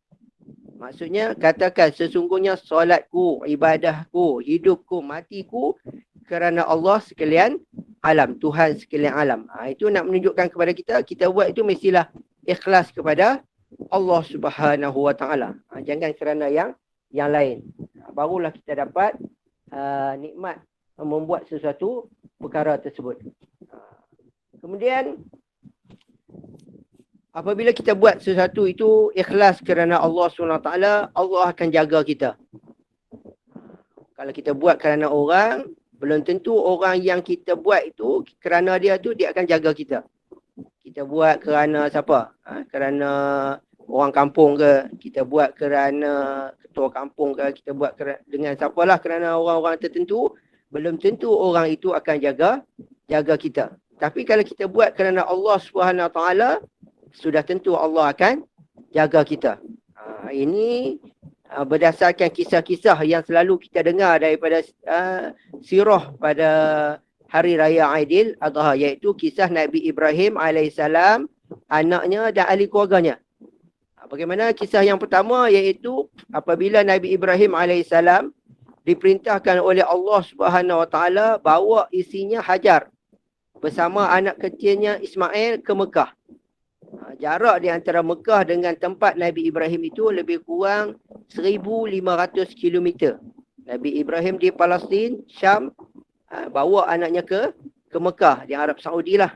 Maksudnya, katakan sesungguhnya solatku, ibadahku, hidupku, matiku kerana Allah sekalian alam, Tuhan sekalian alam. Itu nak menunjukkan kepada kita buat itu mestilah ikhlas kepada Allah Subhanahu Wa Taala. Jangan kerana yang lain. Barulah kita dapat nikmat membuat sesuatu perkara tersebut. Kemudian apabila kita buat sesuatu itu ikhlas kerana Allah SWT, Allah akan jaga kita. Kalau kita buat kerana orang, belum tentu orang yang kita buat itu kerana dia akan jaga kita. Kita buat kerana siapa? Kerana orang kampung ke? Kita buat kerana ketua kampung ke? Kita buat dengan siapalah, kerana orang-orang tertentu, belum tentu orang itu akan jaga kita. Tapi kalau kita buat kerana Allah Subhanahu Wa Taala, sudah tentu Allah akan jaga kita. Ini berdasarkan kisah-kisah yang selalu kita dengar daripada sirah pada Hari Raya Aidil Adha, iaitu kisah Nabi Ibrahim alaihissalam, anaknya dan ahli keluarganya. Bagaimana kisah yang pertama, iaitu apabila Nabi Ibrahim alaihissalam diperintahkan oleh Allah Subhanahu Wa Taala bawa isinya Hajar bersama anak kecilnya Ismail ke Mekah. Jarak di antara Mekah dengan tempat Nabi Ibrahim itu lebih kurang 1,500 km. Nabi Ibrahim di Palestin, Syam, bawa anaknya ke Mekah di Arab Saudi lah.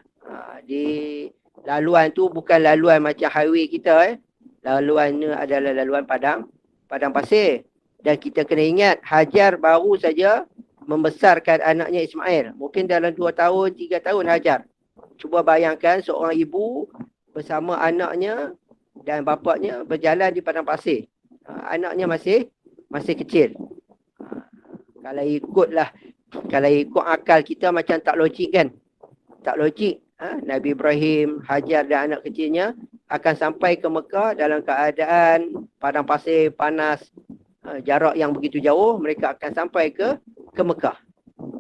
Di laluan tu bukan laluan macam highway kita. Laluannya adalah laluan padang pasir. Dan kita kena ingat, Hajar baru saja membesarkan anaknya Ismail. Mungkin dalam 2 tahun, 3 tahun Hajar. Cuba bayangkan seorang ibu bersama anaknya dan bapaknya berjalan di padang pasir. Anaknya masih kecil. Kalau ikut akal kita macam tak logik kan? Tak logik. Nabi Ibrahim, Hajar dan anak kecilnya akan sampai ke Mekah dalam keadaan padang pasir panas, jarak yang begitu jauh, mereka akan sampai ke Mekah.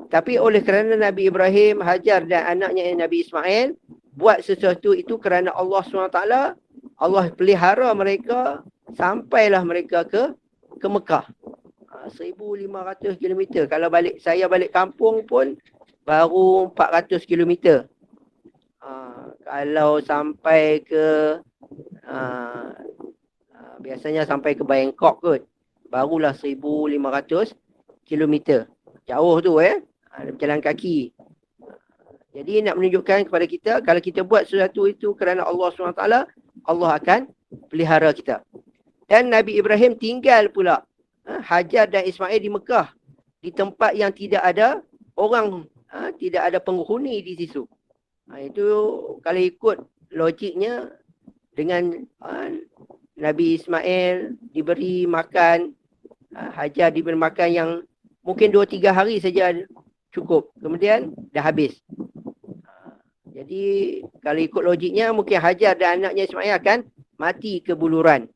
Tapi oleh kerana Nabi Ibrahim, Hajar dan anaknya Nabi Ismail buat sesuatu itu kerana Allah SWT, Allah pelihara mereka sampailah mereka ke Mekah. 1,500 km. Kalau saya balik kampung pun baru 400 km. Kalau sampai ke biasanya sampai ke Bangkok kot, barulah 1,500 km. Jauh tu berjalan kaki. Jadi nak menunjukkan kepada kita, kalau kita buat sesuatu itu kerana Allah SWT, Allah akan pelihara kita. Dan Nabi Ibrahim tinggal pula Hajar dan Ismail di Mekah, di tempat yang tidak ada orang, tidak ada penghuni di situ. Itu kalau ikut logiknya, dengan Nabi Ismail diberi makan, Hajar diberi makan yang mungkin 2-3 hari saja cukup, kemudian dah habis. Jadi kalau ikut logiknya, mungkin Hajar dan anaknya Ismail akan mati kebuluran.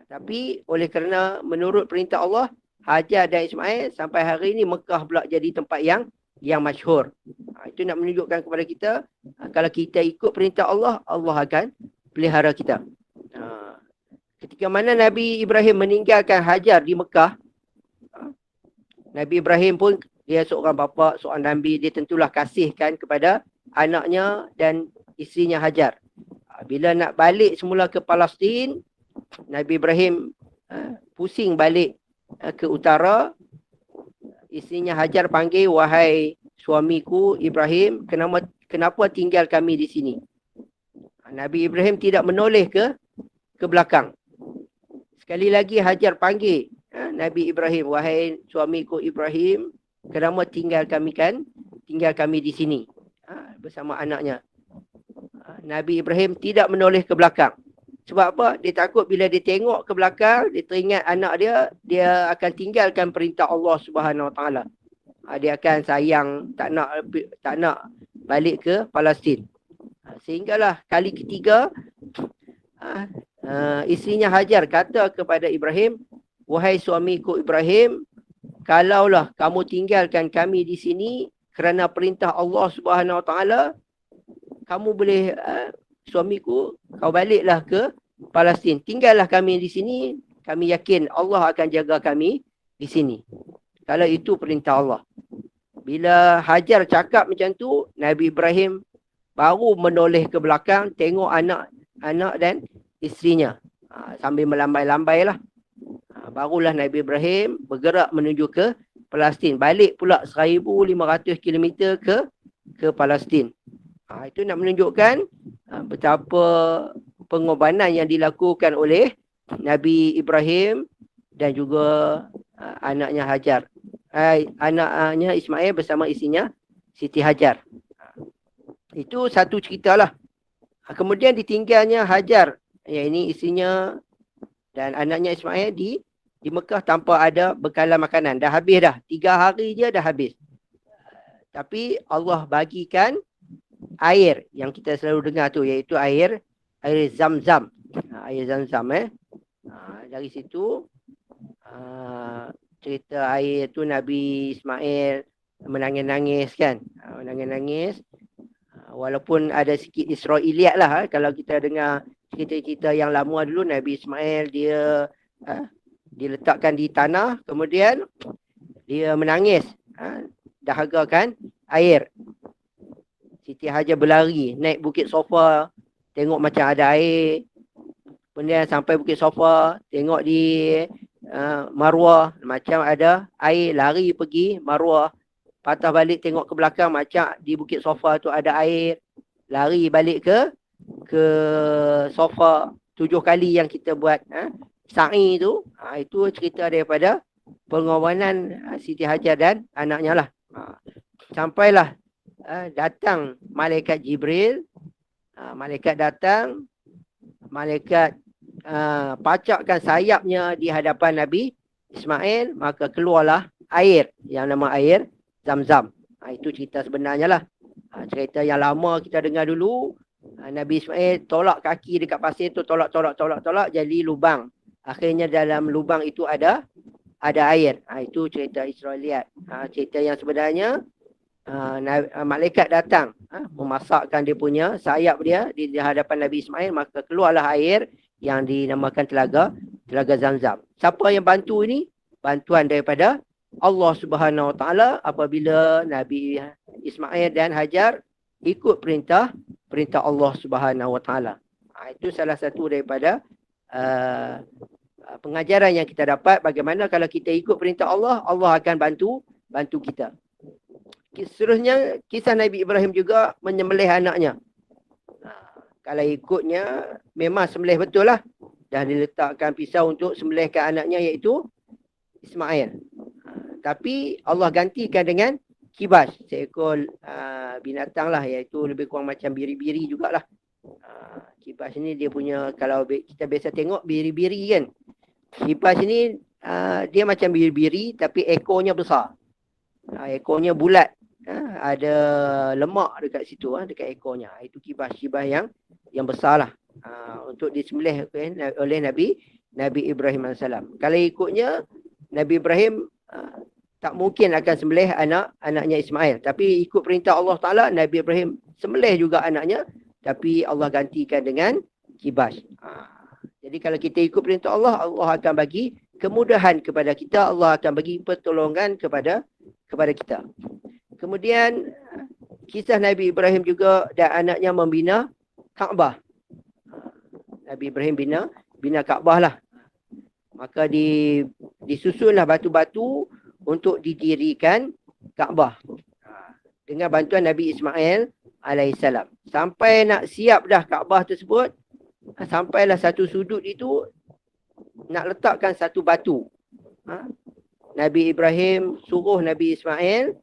Tapi oleh kerana menurut perintah Allah, Hajar dan Ismail sampai hari ini Mekah pula jadi tempat yang masyhur. Itu nak menunjukkan kepada kita, kalau kita ikut perintah Allah, Allah akan pelihara kita. Ketika mana Nabi Ibrahim meninggalkan Hajar di Mekah, Nabi Ibrahim pun dia seorang bapa, seorang Nabi, dia tentulah kasihkan kepada anaknya dan isterinya Hajar. Bila nak balik semula ke Palestin, Nabi Ibrahim pusing balik ke utara. Isterinya Hajar panggil, "Wahai suamiku Ibrahim, kenapa tinggal kami di sini?" Nabi Ibrahim tidak menoleh ke belakang. Sekali lagi Hajar panggil Nabi Ibrahim, "Wahai suamiku Ibrahim, kenapa tinggal kami di sini bersama anaknya?" Nabi Ibrahim tidak menoleh ke belakang. Sebab apa? Dia takut bila dia tengok ke belakang, dia teringat anak dia akan tinggalkan perintah Allah Subhanahu Wa Taala. Dia akan sayang, tak nak balik ke Palestin. Sehinggalah kali ketiga, isterinya Hajar kata kepada Ibrahim, "Wahai suamiku Ibrahim, kalaulah kamu tinggalkan kami di sini kerana perintah Allah Subhanahu Wa Taala, kamu boleh, suamiku, kau baliklah ke Palestin. Tinggallah kami di sini. Kami yakin Allah akan jaga kami di sini." Kalau itu perintah Allah. Bila Hajar cakap macam tu, Nabi Ibrahim baru menoleh ke belakang, tengok anak dan isterinya. Sambil melambai-lambai lah. Barulah Nabi Ibrahim bergerak menuju ke Palestin. Balik pula 1,500 km ke Palestin. Itu nak menunjukkan betapa pengorbanan yang dilakukan oleh Nabi Ibrahim dan juga anaknya Hajar. Anaknya Ismail bersama isinya Siti Hajar. Itu satu ceritalah. Kemudian ditinggalnya Hajar, ini isinya dan anaknya Ismail di Mekah tanpa ada bekalan makanan. Dah habis dah. 3 hari je dah habis. Tapi Allah bagikan air yang kita selalu dengar tu, iaitu air Zam-Zam. Air Zam-Zam. Dari situ cerita air tu Nabi Ismail menangis-nangis kan. Menangis-nangis. Walaupun ada sikit Israiliyat lah. Kalau kita dengar cerita-cerita yang lama dulu, Nabi Ismail dia diletakkan di tanah, kemudian dia menangis. Dahagakan air. Siti Hajar berlari naik Bukit Sofa, tengok macam ada air. Kemudian sampai Bukit Sofa, tengok di Marwah macam ada air, lari pergi Marwah. Patah balik tengok ke belakang macam di Bukit Sofa tu ada air. Lari balik ke Sofa 7 kali yang kita buat sa'i tu. Itu cerita daripada pengorbanan Siti Hajar dan anaknya lah. Sampailah datang malaikat Jibril. Malaikat datang, malaikat pacakkan sayapnya di hadapan Nabi Ismail, maka keluarlah air yang nama air Zam-Zam. Itu cerita sebenarnya lah. Cerita yang lama kita dengar dulu. Nabi Ismail tolak kaki dekat pasir tu, tolak, jadi lubang. Akhirnya dalam lubang itu ada air. Itu cerita Israiliyat. Cerita yang sebenarnya malaikat datang memasakkan dia punya sayap dia di hadapan Nabi Ismail, maka keluarlah air yang dinamakan telaga Zam-Zam. Siapa yang bantu ini? Bantuan daripada Allah Subhanahu Wa Taala apabila Nabi Ismail dan Hajar ikut perintah Allah Subhanahu Wa Taala. Itu salah satu daripada pengajaran yang kita dapat, bagaimana kalau kita ikut perintah Allah, Allah akan bantu kita. Seterusnya kisah Nabi Ibrahim juga menyembelih anaknya. Kalau ikutnya memang sembelih betul lah. Dah diletakkan pisau untuk sembelihkan anaknya, iaitu Ismail. Tapi Allah gantikan dengan kibas, seekor binatang lah, iaitu lebih kurang macam biri-biri jugalah. Kibas ni dia punya, kalau kita biasa tengok biri-biri kan, kibas ni dia macam biri-biri tapi ekornya besar. Ekornya bulat. Ada lemak dekat situ, dekat ekornya. Itu kibas yang besar lah. Untuk disembelih oleh Nabi Ibrahim AS. Kalau ikutnya Nabi Ibrahim tak mungkin akan sembelih anaknya Ismail. Tapi ikut perintah Allah Ta'ala, Nabi Ibrahim sembelih juga anaknya, tapi Allah gantikan dengan kibas. Jadi kalau kita ikut perintah Allah, Allah akan bagi kemudahan kepada kita, Allah akan bagi pertolongan kepada kita. Kemudian kisah Nabi Ibrahim juga dan anaknya membina Kaabah. Nabi Ibrahim bina Kaabah lah. Maka disusunlah batu-batu untuk didirikan Kaabah dengan bantuan Nabi Ismail alaihissalam. Sampai nak siap dah Kaabah tersebut, sampailah satu sudut itu nak letakkan satu batu. Nabi Ibrahim suruh Nabi Ismail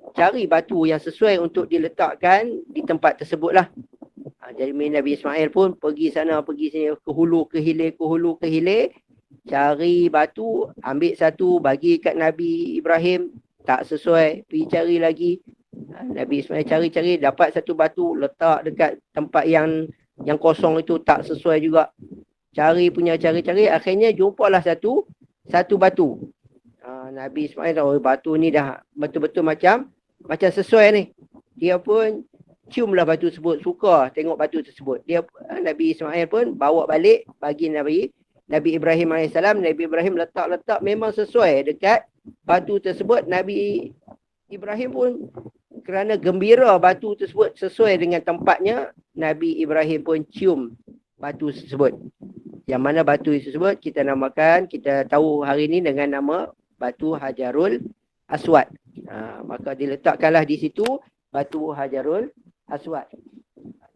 cari batu yang sesuai untuk diletakkan di tempat tersebutlah. Jadi Nabi Ismail pun pergi sana, pergi sini, ke hulu, ke hilir, cari batu, ambil satu, bagi kat Nabi Ibrahim, tak sesuai, pergi cari lagi. Nabi Ismail cari-cari, dapat satu batu, letak dekat tempat yang kosong itu, tak sesuai juga. Cari, akhirnya jumpalah satu batu. Nabi Ismail tahu batu ni dah betul-betul macam sesuai ni. Dia pun ciumlah batu tersebut, suka tengok batu tersebut. Nabi Ismail pun bawa balik bagi Nabi Ibrahim AS. Nabi Ibrahim letak memang sesuai dekat batu tersebut. Nabi Ibrahim pun kerana gembira batu tersebut sesuai dengan tempatnya, Nabi Ibrahim pun cium batu tersebut. Yang mana batu tersebut kita namakan, kita tahu hari ini dengan nama batu Hajarul Aswad. Maka diletakkanlah di situ batu Hajarul Aswad.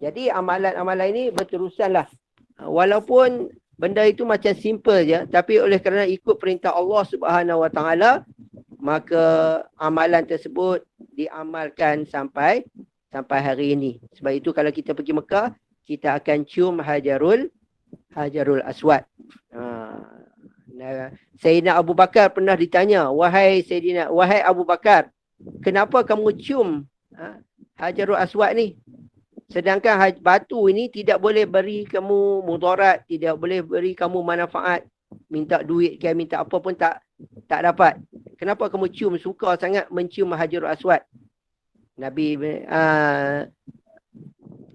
Jadi amalan-amalan ini berterusanlah. Walaupun benda itu macam simple je, tapi oleh kerana ikut perintah Allah Subhanahu Wa Taala, maka amalan tersebut diamalkan sampai hari ini. Sebab itu kalau kita pergi Mekah, kita akan cium Hajarul Aswad. Sayyidina Abu Bakar pernah ditanya, wahai Abu Bakar, kenapa kamu cium Hajarul Aswad ni? Sedangkan batu ini tidak boleh beri kamu mudarat, tidak boleh beri kamu manfaat. Minta duit ke, minta apa pun tak tak dapat. Kenapa kamu suka sangat mencium Hajarul Aswad? Nabi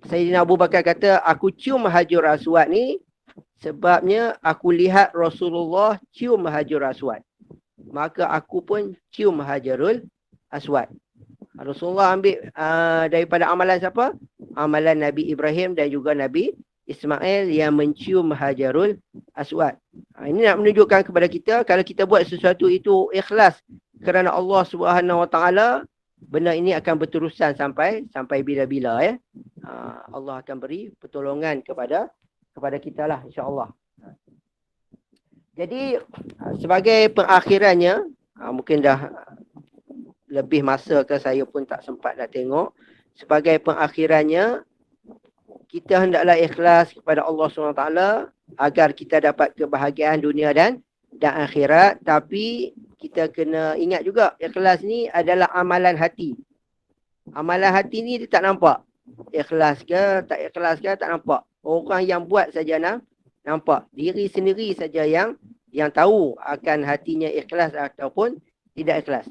Sayyidina Abu Bakar kata, aku cium Hajarul Aswad ni sebabnya aku lihat Rasulullah cium Hajarul Aswad. Maka aku pun cium Hajarul Aswad. Rasulullah ambil daripada amalan siapa? Amalan Nabi Ibrahim dan juga Nabi Ismail yang mencium Hajarul Aswad. Ini nak menunjukkan kepada kita, kalau kita buat sesuatu itu ikhlas kerana Allah Subhanahu Wa Taala, benda ini akan berterusan sampai bila-bila ya. Allah akan beri pertolongan kepada kita lah, insya-Allah. Jadi sebagai pengakhirannya, mungkin dah lebih masa ke saya pun tak sempat nak tengok. Sebagai pengakhirannya, kita hendaklah ikhlas kepada Allah SWT agar kita dapat kebahagiaan dunia dan akhirat. Tapi kita kena ingat juga, ikhlas ni adalah amalan hati. Amalan hati ni dia tak nampak. Ikhlas ke, tak ikhlas ke, tak nampak. Orang yang buat saja nampak. Diri sendiri saja yang tahu akan hatinya ikhlas ataupun tidak ikhlas.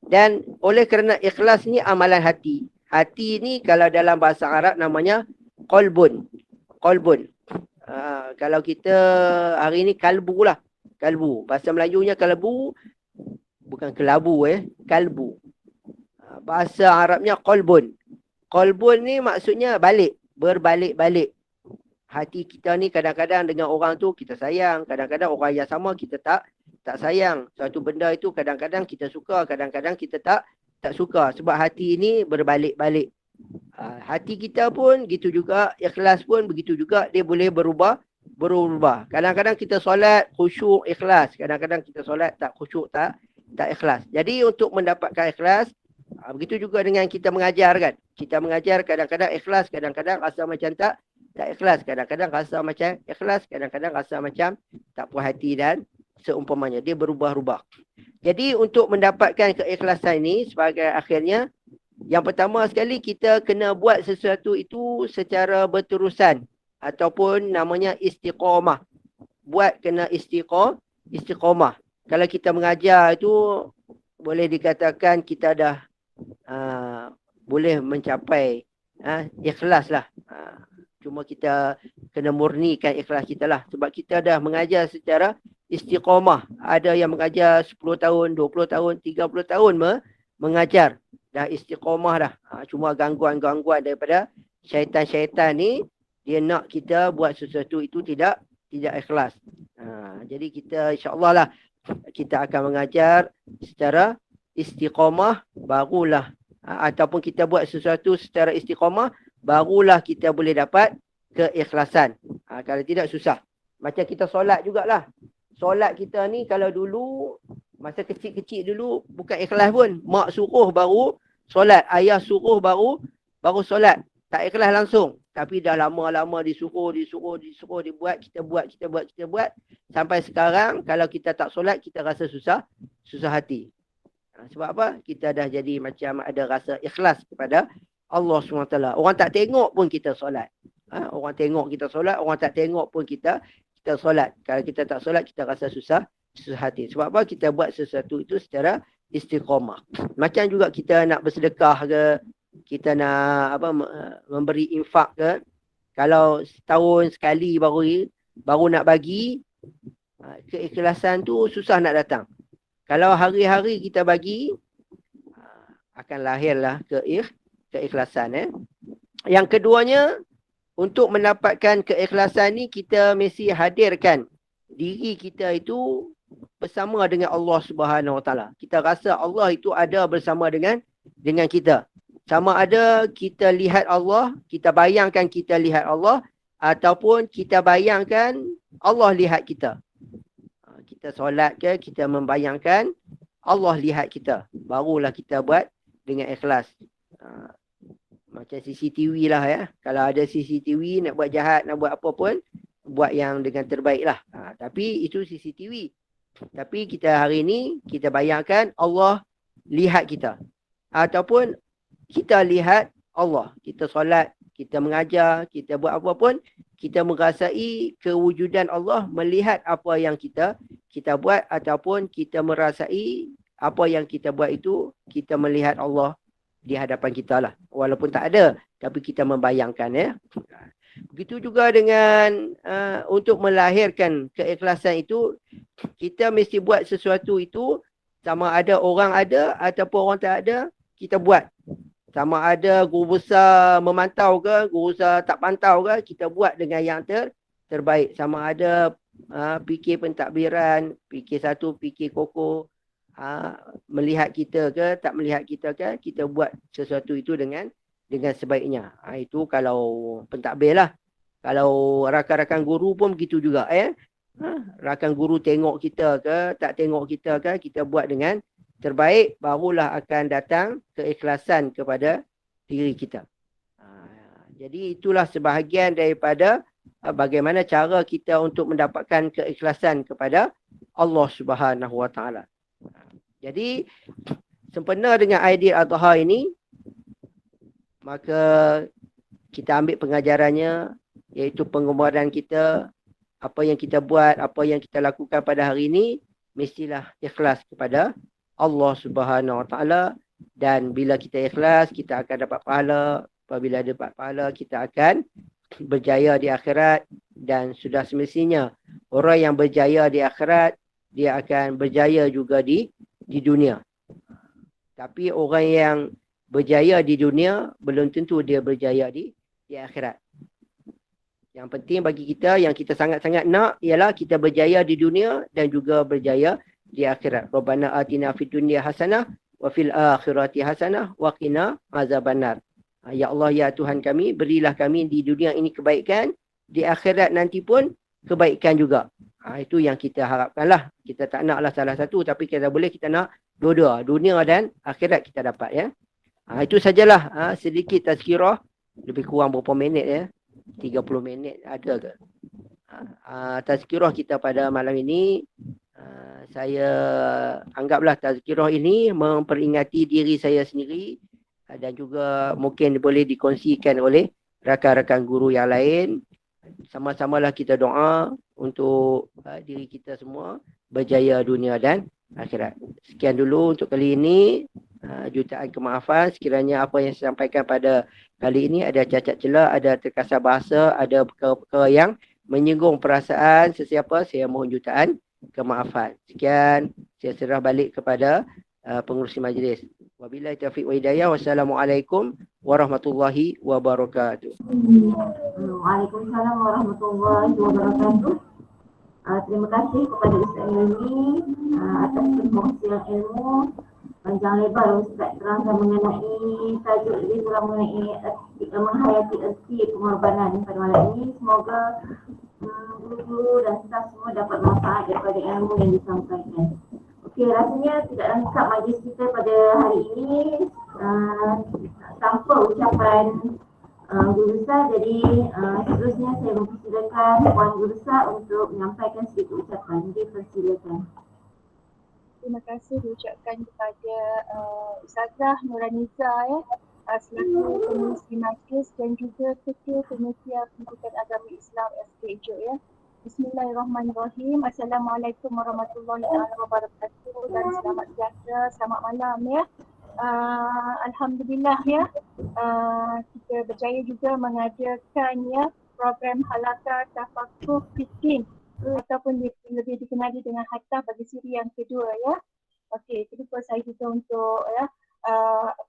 Dan oleh kerana ikhlas ni amalan hati. Hati ni kalau dalam bahasa Arab namanya qalbun. Kalau kita hari ni kalbu lah. Kalbu. Bahasa Melajunya kalbu. Bukan kelabu kalbu. Bahasa Arabnya qalbun. Qalbun ni maksudnya balik. Berbalik-balik. Hati kita ni kadang-kadang dengan orang tu kita sayang. Kadang-kadang orang yang sama kita tak sayang. Suatu benda itu kadang-kadang kita suka. Kadang-kadang kita tak suka. Sebab hati ini berbalik-balik. Hati kita pun gitu juga, ikhlas pun begitu juga, dia boleh berubah. Kadang-kadang kita solat khusyuk ikhlas, kadang-kadang kita solat tak khusyuk tak ikhlas. Jadi untuk mendapatkan ikhlas, begitu juga dengan kita mengajar kan. Kita mengajar kadang-kadang ikhlas, kadang-kadang rasa macam tak ikhlas, kadang-kadang rasa macam ikhlas, kadang-kadang rasa macam tak puas hati dan seumpamanya, dia berubah-ubah. Jadi untuk mendapatkan keikhlasan ini sebagai akhirnya, yang pertama sekali kita kena buat sesuatu itu secara berterusan ataupun namanya istiqamah. Buat kena istiqamah. Kalau kita mengajar itu boleh dikatakan kita dah boleh mencapai ikhlas lah. Cuma kita kena murnikan ikhlas kita lah. Sebab kita dah mengajar secara istiqamah. Ada yang mengajar 10 tahun, 20 tahun, 30 tahun mengajar. Dah istiqamah dah. Cuma gangguan-gangguan daripada syaitan-syaitan ni, dia nak kita buat sesuatu itu tidak ikhlas. Jadi kita insya-Allah lah kita akan mengajar secara istiqamah, barulah ataupun kita buat sesuatu secara istiqamah, barulah kita boleh dapat keikhlasan. Kalau tidak susah. Macam kita solat jugalah. Solat kita ni kalau dulu masa kecil-kecil dulu bukan ikhlas pun. Mak suruh baru solat, ayah suruh baru solat. Tak ikhlas langsung. Tapi dah lama-lama disuruh dibuat, kita buat. Sampai sekarang kalau kita tak solat, kita rasa susah hati. Sebab apa? Kita dah jadi macam ada rasa ikhlas kepada Allah SWT. Orang tak tengok pun kita solat. Orang tengok kita solat, orang tak tengok pun kita solat. Kalau kita tak solat, kita rasa susah hati. Sebab apa? Kita buat sesuatu itu secara istiqamah. Macam juga kita nak bersedekah ke, kita nak memberi infak ke. Kalau setahun sekali baru nak bagi, keikhlasan tu susah nak datang. Kalau hari-hari kita bagi, akan lahirlah keikhlasan. Yang keduanya, untuk mendapatkan keikhlasan ni, kita mesti hadirkan diri kita itu bersama dengan Allah Subhanahu Wa Taala. Kita rasa Allah itu ada bersama dengan kita. Sama ada kita lihat Allah, kita bayangkan kita lihat Allah, ataupun kita bayangkan Allah lihat kita. Kita solat ke, kita membayangkan Allah lihat kita. Barulah kita buat dengan ikhlas. Macam CCTV lah ya. Kalau ada CCTV, nak buat jahat, nak buat apa pun, buat yang dengan terbaik lah. Tapi itu CCTV. Tapi kita hari ni, kita bayangkan Allah lihat kita. Ataupun kita lihat Allah. Kita solat, kita mengajar, kita buat apa pun, kita merasai kewujudan Allah melihat apa yang kita kita buat ataupun kita merasai apa yang kita buat itu, kita melihat Allah di hadapan kita lah. Walaupun tak ada, tapi kita membayangkan ya. Begitu juga dengan untuk melahirkan keikhlasan itu, kita mesti buat sesuatu itu, sama ada orang ada ataupun orang tak ada, kita buat. Sama ada guru besar memantau ke, guru besar tak pantau ke, kita buat dengan yang terbaik. Sama ada fikir pentadbiran, fikir satu, fikir koko, melihat kita ke, tak melihat kita ke, kita buat sesuatu itu dengan sebaiknya. Itu kalau pentadbir lah. Kalau rakan-rakan guru pun begitu juga ya. Rakan guru tengok kita ke, tak tengok kita ke, kita buat dengan terbaik, barulah akan datang keikhlasan kepada diri kita. Jadi itulah sebahagian daripada bagaimana cara kita untuk mendapatkan keikhlasan kepada Allah Subhanahu Wa Taala. Jadi sempena dengan Aidil-Adha ini, maka kita ambil pengajarannya, iaitu pengembaraan kita, apa yang kita buat, apa yang kita lakukan pada hari ini, mestilah ikhlas kepada Allah Subhanahu Wa Taala. Dan bila kita ikhlas, kita akan dapat pahala. Apabila dapat pahala, kita akan berjaya di akhirat. Dan sudah semestinya orang yang berjaya di akhirat, dia akan berjaya juga di dunia. Tapi orang yang berjaya di dunia, belum tentu dia berjaya di akhirat. Yang penting bagi kita, yang kita sangat-sangat nak, ialah kita berjaya di dunia dan juga berjaya di akhirat. Rabbana atina fid dunya hasanah wa fil akhirati hasanah wa qina azabannar. Ya Allah, ya Tuhan kami, berilah kami di dunia ini kebaikan, di akhirat nanti pun kebaikan juga. Itu yang kita harapkanlah. Kita tak naklah salah satu, tapi kita boleh kita nak dua-dua, dunia dan akhirat kita dapat ya. Itu sajalah sedikit tazkirah, lebih kurang berapa minit ya? 30 minit ada ke? Tazkirah kita pada malam ini, saya anggaplah tazkirah ini memperingati diri saya sendiri, dan juga mungkin boleh dikongsikan oleh rakan-rakan guru yang lain. Sama-samalah kita doa untuk diri kita semua berjaya dunia dan akhirat. Sekian dulu untuk kali ini. Jutaan kemaafan sekiranya apa yang saya sampaikan pada kali ini ada cacat celah, ada terkasar bahasa, ada perkara-perkara yang menyinggung perasaan sesiapa, saya mohon jutaan kemaafan. Sekian, saya serah balik kepada pengurusi majlis. Wabillahi taufiq wa hidayah. Wassalamualaikum warahmatullahi wabarakatuh. Waalaikumsalam warahmatullahi wabarakatuh. Terima kasih kepada Ustaz Ilmi atas perkongsian ilmu panjang lebar Ustaz terangkan mengenai tajuk ini, telah mengenai menghayati erti pengorbanan pada malam ini. Semoga guru-guru dan staf semua dapat manfaat daripada ilmu yang disampaikan. Okey, rasanya tidak lengkap majlis kita pada hari ini tanpa ucapan guru besar. Jadi seterusnya saya mempersilakan Puan Guru Besar untuk menyampaikan sedikit ucapan. Jadi persilakan. Terima kasih diucapkan kepada Ustazah Nuraniza selaku pengurusi majlis dan juga Ketua Panitia Pendidikan Agama Islam SK Ijuk ya. Bismillahirrahmanirrahim. Assalamualaikum warahmatullahi wabarakatuh dan selamat sejahtera, selamat malam ya. Alhamdulillah ya, kita berjaya juga mengadakan ya program Halaqah Tafakuh Fiqh ataupun lebih dikenali dengan Hatta bagi siri yang kedua ya. Okey, itu lupa saya juga untuk ya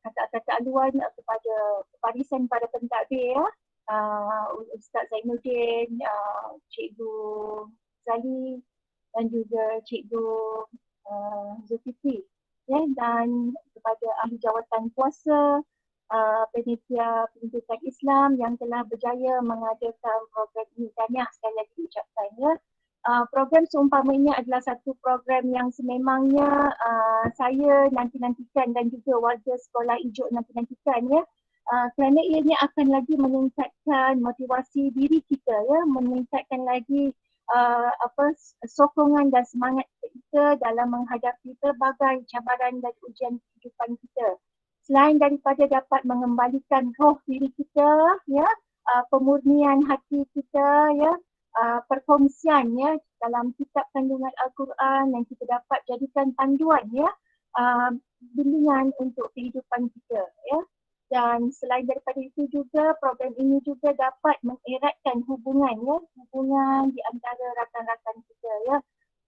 kata-kata aluan kepada barisan para pentadbir ya. Ustaz Zainuddin, Cikgu Zali dan juga Cikgu Zulkifli ya, dan kepada ahli jawatan kuasa Panitia Pendidikan Islam yang telah berjaya mengadakan program ini. Tahniah sekali lagi ucapkan ya. Program seumpama ini adalah satu program yang sememangnya saya nanti-nantikan dan juga warga sekolah Ijuk nanti-nantikan ya. Kerana ianya akan lagi meningkatkan motivasi diri kita ya, meningkatkan lagi sokongan dan semangat kita dalam menghadapi berbagai cabaran dan ujian kehidupan kita. Selain daripada dapat mengembalikan roh diri kita ya, pemurnian hati kita ya, perkongsian ya dalam kitab kandungan Al-Quran yang kita dapat jadikan panduan ya, bimbingan untuk kehidupan kita ya. Dan selain daripada itu juga, program ini juga dapat mengeratkan hubungan ya, hubungan di antara rakan-rakan kita ya.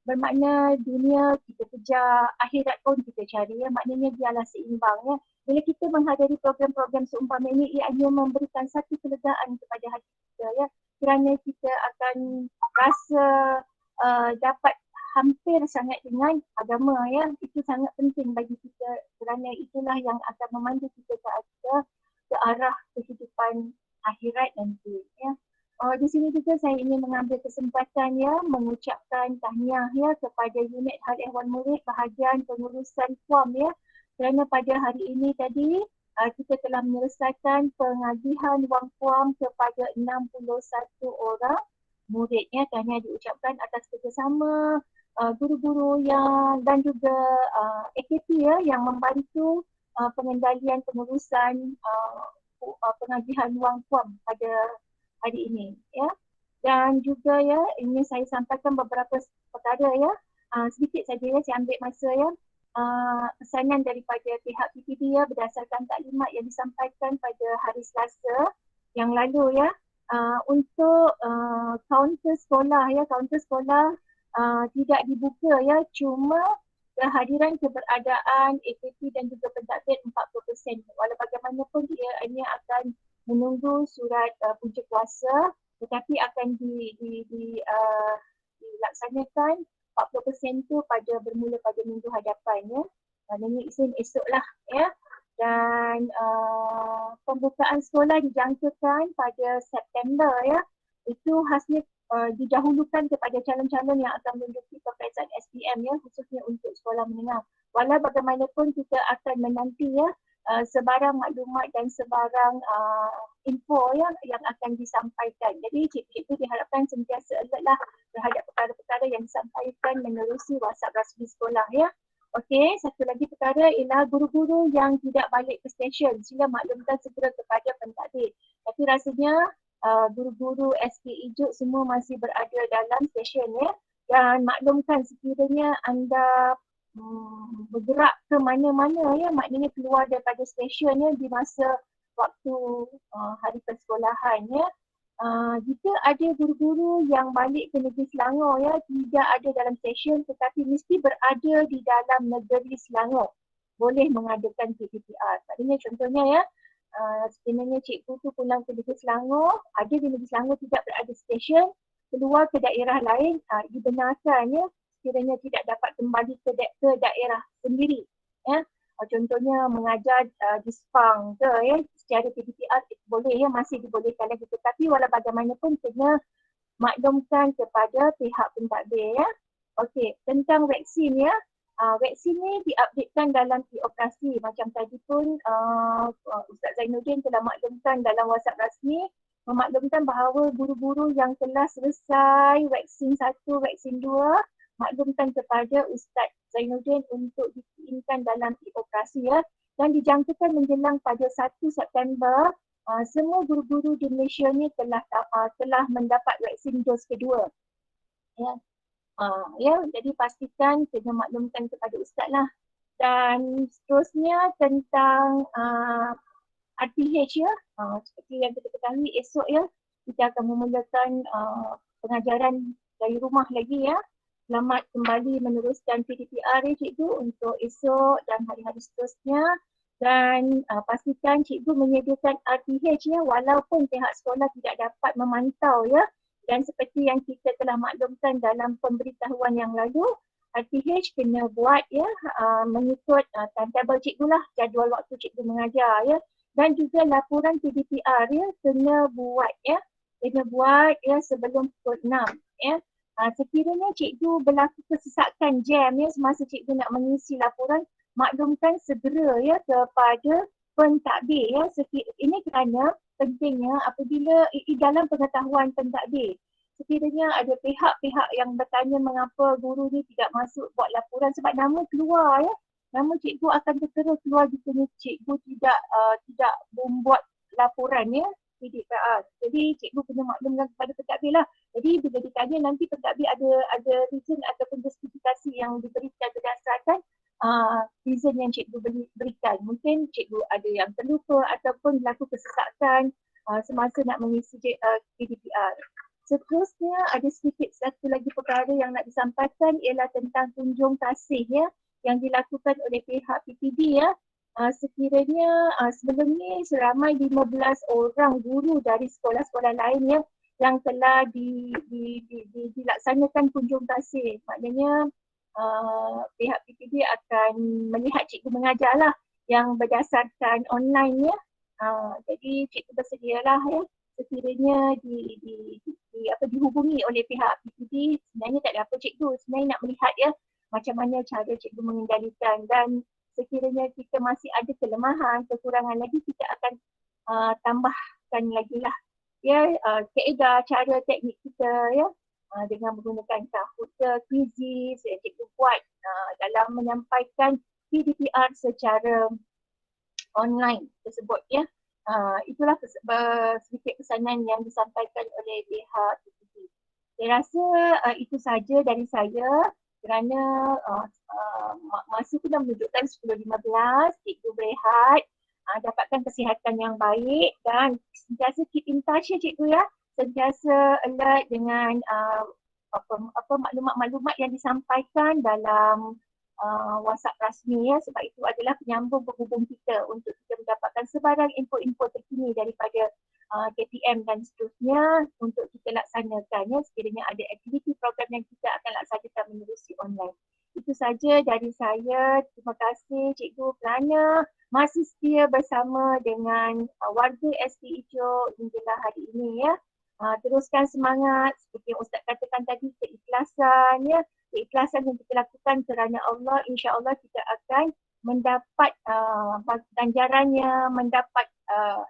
Bermakna dunia kita kejar, akhirat pun kita cari ya, maknanya dialah seimbang ya. Bila kita menghadiri program-program seumpama ini, ianya memberikan satu kelegaan kepada hati kita ya, kerana kita akan rasa dapat hampir sangat dengan agama ya. Itu sangat penting bagi kita kerana itulah yang akan memandu kita ke arah kehidupan akhirat nanti ya. Di sini juga saya ingin mengambil kesempatan ya mengucapkan tahniah ya kepada unit hal ehwal murid bahagian pengurusan FUAM ya, kerana pada hari ini tadi kita telah menyelesaikan pengagihan wang FUAM kepada 61 orang muridnya. Tahniah diucapkan atas kerjasama guru-guru yang dan juga AKP ya yang membantu pengendalian pengurusan pengagihan wang FUAM pada hari ini ya. Dan juga ya ingin saya sampaikan beberapa perkara ya, sedikit saja ya saya ambil masa ya. Pesanan daripada pihak PPD ya berdasarkan taklimat yang disampaikan pada hari Selasa yang lalu ya, untuk kaunter sekolah ya, kaunter sekolah tidak dibuka ya, cuma kehadiran keberadaan AKP dan juga pentadbir 40%. Walau bagaimanapun dia hanya akan menunggu surat punca kuasa, tetapi akan dilaksanakan 40% tu bermula pada minggu hadapan ya. Maknanya Isnin esok lah ya. Dan pembukaan sekolah dijangkakan pada September ya. Itu hasil didahulukan kepada calon-calon yang akan menduduki peperiksaan SPM ya, khususnya untuk sekolah menengah. Walau bagaimanapun kita akan menanti ya sebarang maklumat dan sebarang info yang akan disampaikan. Jadi cikgu diharapkan sentiasa alert lah terhadap perkara-perkara yang disampaikan menerusi WhatsApp rasmi sekolah ya. Okey, satu lagi perkara ialah guru-guru yang tidak balik ke stesen, sila maklumkan segera kepada pentadbir. Tapi rasanya guru-guru SK Ijuk semua masih berada dalam stesen ya. Dan maklumkan sekiranya anda bergerak ke mana-mana ya, maknanya keluar daripada stesen ya di masa waktu hari persekolahan ya. Jika ada guru-guru yang balik ke negeri Selangor ya, tidak ada dalam stesen tetapi mesti berada di dalam negeri Selangor, boleh mengadakan PPPR. Maknanya contohnya ya, sebenarnya cikgu tu pulang ke negeri Selangor, ada di negeri Selangor tidak berada stesen, keluar ke daerah lain, dibenarkan ya, sekiranya tidak dapat kembali ke daerah sendiri ya. Contohnya mengajar di Sepang ke ya, secara PPPR boleh ya, masih dibolehkan lagi, tetapi walau bagaimanapun kena maklumkan kepada pihak pentadbir ya. Okey, tentang vaksin ya, vaksin ni diupdatekan dalam e-operasi macam tadi pun Ustaz Zainuddin telah maklumkan dalam WhatsApp rasmi, memaklumkan bahawa guru-guru yang telah selesai vaksin 1, vaksin 2 maklumkan kepada Ustaz Zainuddin untuk dikirimkan dalam e-operasi ya, dan dijangkakan menjelang pada 1 September semua guru-guru di Malaysia ni telah mendapat vaksin dos kedua ya. Ya, jadi pastikan kena maklumkan kepada Ustaz lah. Dan seterusnya tentang RTH ya, seperti yang kita ketahui esok ya kita akan memulakan pengajaran dari rumah lagi ya. Selamat kembali meneruskan PDPR ya cikgu untuk esok dan hari-hari seterusnya. Dan pastikan cikgu menyediakan RTH ya, walaupun pihak sekolah tidak dapat memantau ya. Dan seperti yang kita telah maklumkan dalam pemberitahuan yang lalu, RTH kena buat ya mengikut timetable cikgu lah, jadual waktu cikgu mengajar ya. Dan juga laporan PDPR ya kena buat ya, sebelum pukul 6 ya. Sekiranya cikgu berlaku kesesakan jam ya semasa cikgu nak mengisi laporan, maklumkan segera ya kepada pentadbir ya. Ini kerana pentingnya apabila dalam pengetahuan pentadbir, sekiranya ada pihak-pihak yang bertanya mengapa guru ni tidak masuk buat laporan sebab nama keluar ya, nama cikgu akan tertera keluar jika cikgu tidak membuat laporan ya, PDPR. Jadi cikgu kena maklumkan kepada pentadbir lah. Jadi bila ditanya nanti pentadbir ada reason ataupun justifikasi yang diberikan berdasarkan reason yang cikgu berikan. Mungkin cikgu ada yang terlupa ataupun berlaku kesesakan semasa nak mengisi PDPR. Seterusnya ada sedikit satu lagi perkara yang nak disampaikan ialah tentang kunjung kasih ya yang dilakukan oleh pihak PPD ya. Sekiranya sebelum ni seramai 15 orang guru dari sekolah-sekolah lain ya yang telah dilaksanakan kunjung kasih. Maknanya pihak PPD akan melihat cikgu mengajar lah yang berdasarkan online ya. Jadi cikgu bersedialah ya sekiranya dihubungi oleh pihak PPD. Sebenarnya tak ada apa cikgu, sebenarnya nak melihat ya macam mana cara cikgu mengendalikan, dan sekiranya kita masih ada kelemahan, kekurangan lagi, kita akan tambahkan lagi lah ya kaedah, cara, teknik kita ya dengan menggunakan Kahoot, quizzes yang cikgu buat dalam menyampaikan PDPR secara online tersebut ya. Itulah sedikit pesanan yang disampaikan oleh pihak PPD. Saya rasa itu saja dari saya kerana masa tu dah menunjukkan 10.15, cikgu berehat, dapatkan kesihatan yang baik dan sentiasa keep in touch ya cikgu ya. Sentiasa alert dengan maklumat-maklumat yang disampaikan dalam WhatsApp rasmi ya, sebab itu adalah penyambung penghubung kita untuk kita mendapatkan sebarang info-info terkini daripada KPM dan seterusnya untuk kita laksanakan ya sekiranya ada aktiviti program yang kita akan laksanakan menerusi online. Itu saja dari saya. Terima kasih cikgu kerana masih setia bersama dengan warga ST Ijo hinggalah hari ini ya. Teruskan semangat seperti yang Ustaz katakan tadi, keikhlasan ya. Keikhlasan yang kita lakukan kerana Allah, insya-Allah kita akan mendapat ganjarannya, mendapat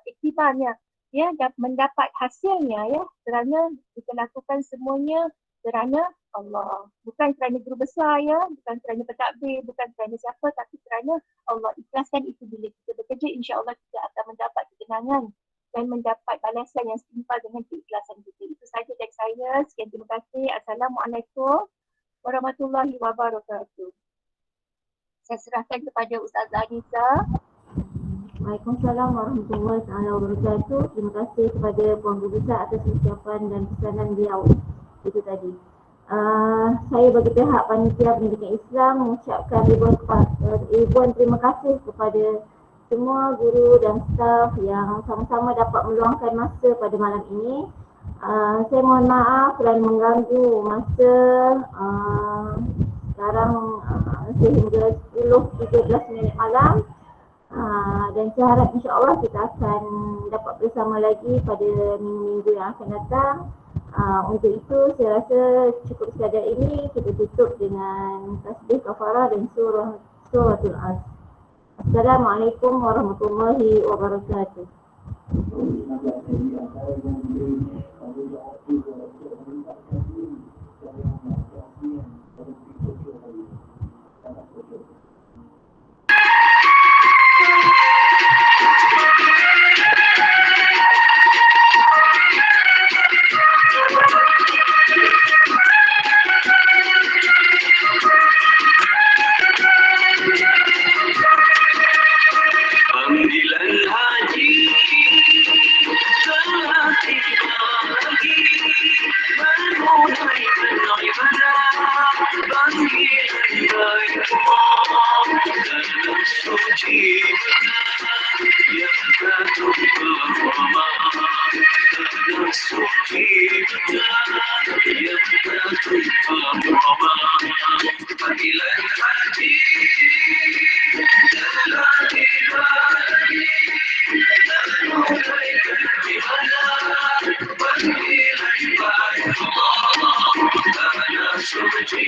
iktibarnya ya, dan mendapat hasilnya ya, kerana kita lakukan semuanya kerana Allah, bukan kerana guru besar ya, bukan kerana pentadbir, bukan kerana siapa, tapi kerana Allah. Ikhlaskan itu. Bila kita bekerja, insya-Allah kita akan mendapat ketenangan dan mendapat balasan yang setimpal dengan keikhlasan kita. Itu saja dari saya. Sekian, terima kasih. Assalamualaikum warahmatullahi wabarakatuh. Saya serahkan kepada Ustazah Anisa. Waalaikumsalam warahmatullahi wabarakatuh. Terima kasih kepada Puan Guru Besar atas ucapan dan pesanan beliau itu tadi. Saya bagi pihak Panitia Pendidikan Islam mengucapkan ribuan terima kasih kepada semua guru dan staf yang sama-sama dapat meluangkan masa pada malam ini. Saya mohon maaf kerana mengganggu masa sekarang sehingga 10:13 minit malam. Dan saya harap insya-Allah kita akan dapat bersama lagi pada minggu-minggu yang akan datang. Untuk itu saya rasa cukup sekadar ini, kita tutup dengan tasbih kafarah dan suratul As. Assalamualaikum warahmatullahi wabarakatuh. Panggilan haji telah tiba lagi, menunaikan ibadah. Panggilan baiklah dalam suci yang jatuh berhormat, dalam suci yang jatuh berhormat. Panggilan haji telah tiba lagi, menunaikan ibadah. Panggilan baiklah dalam suci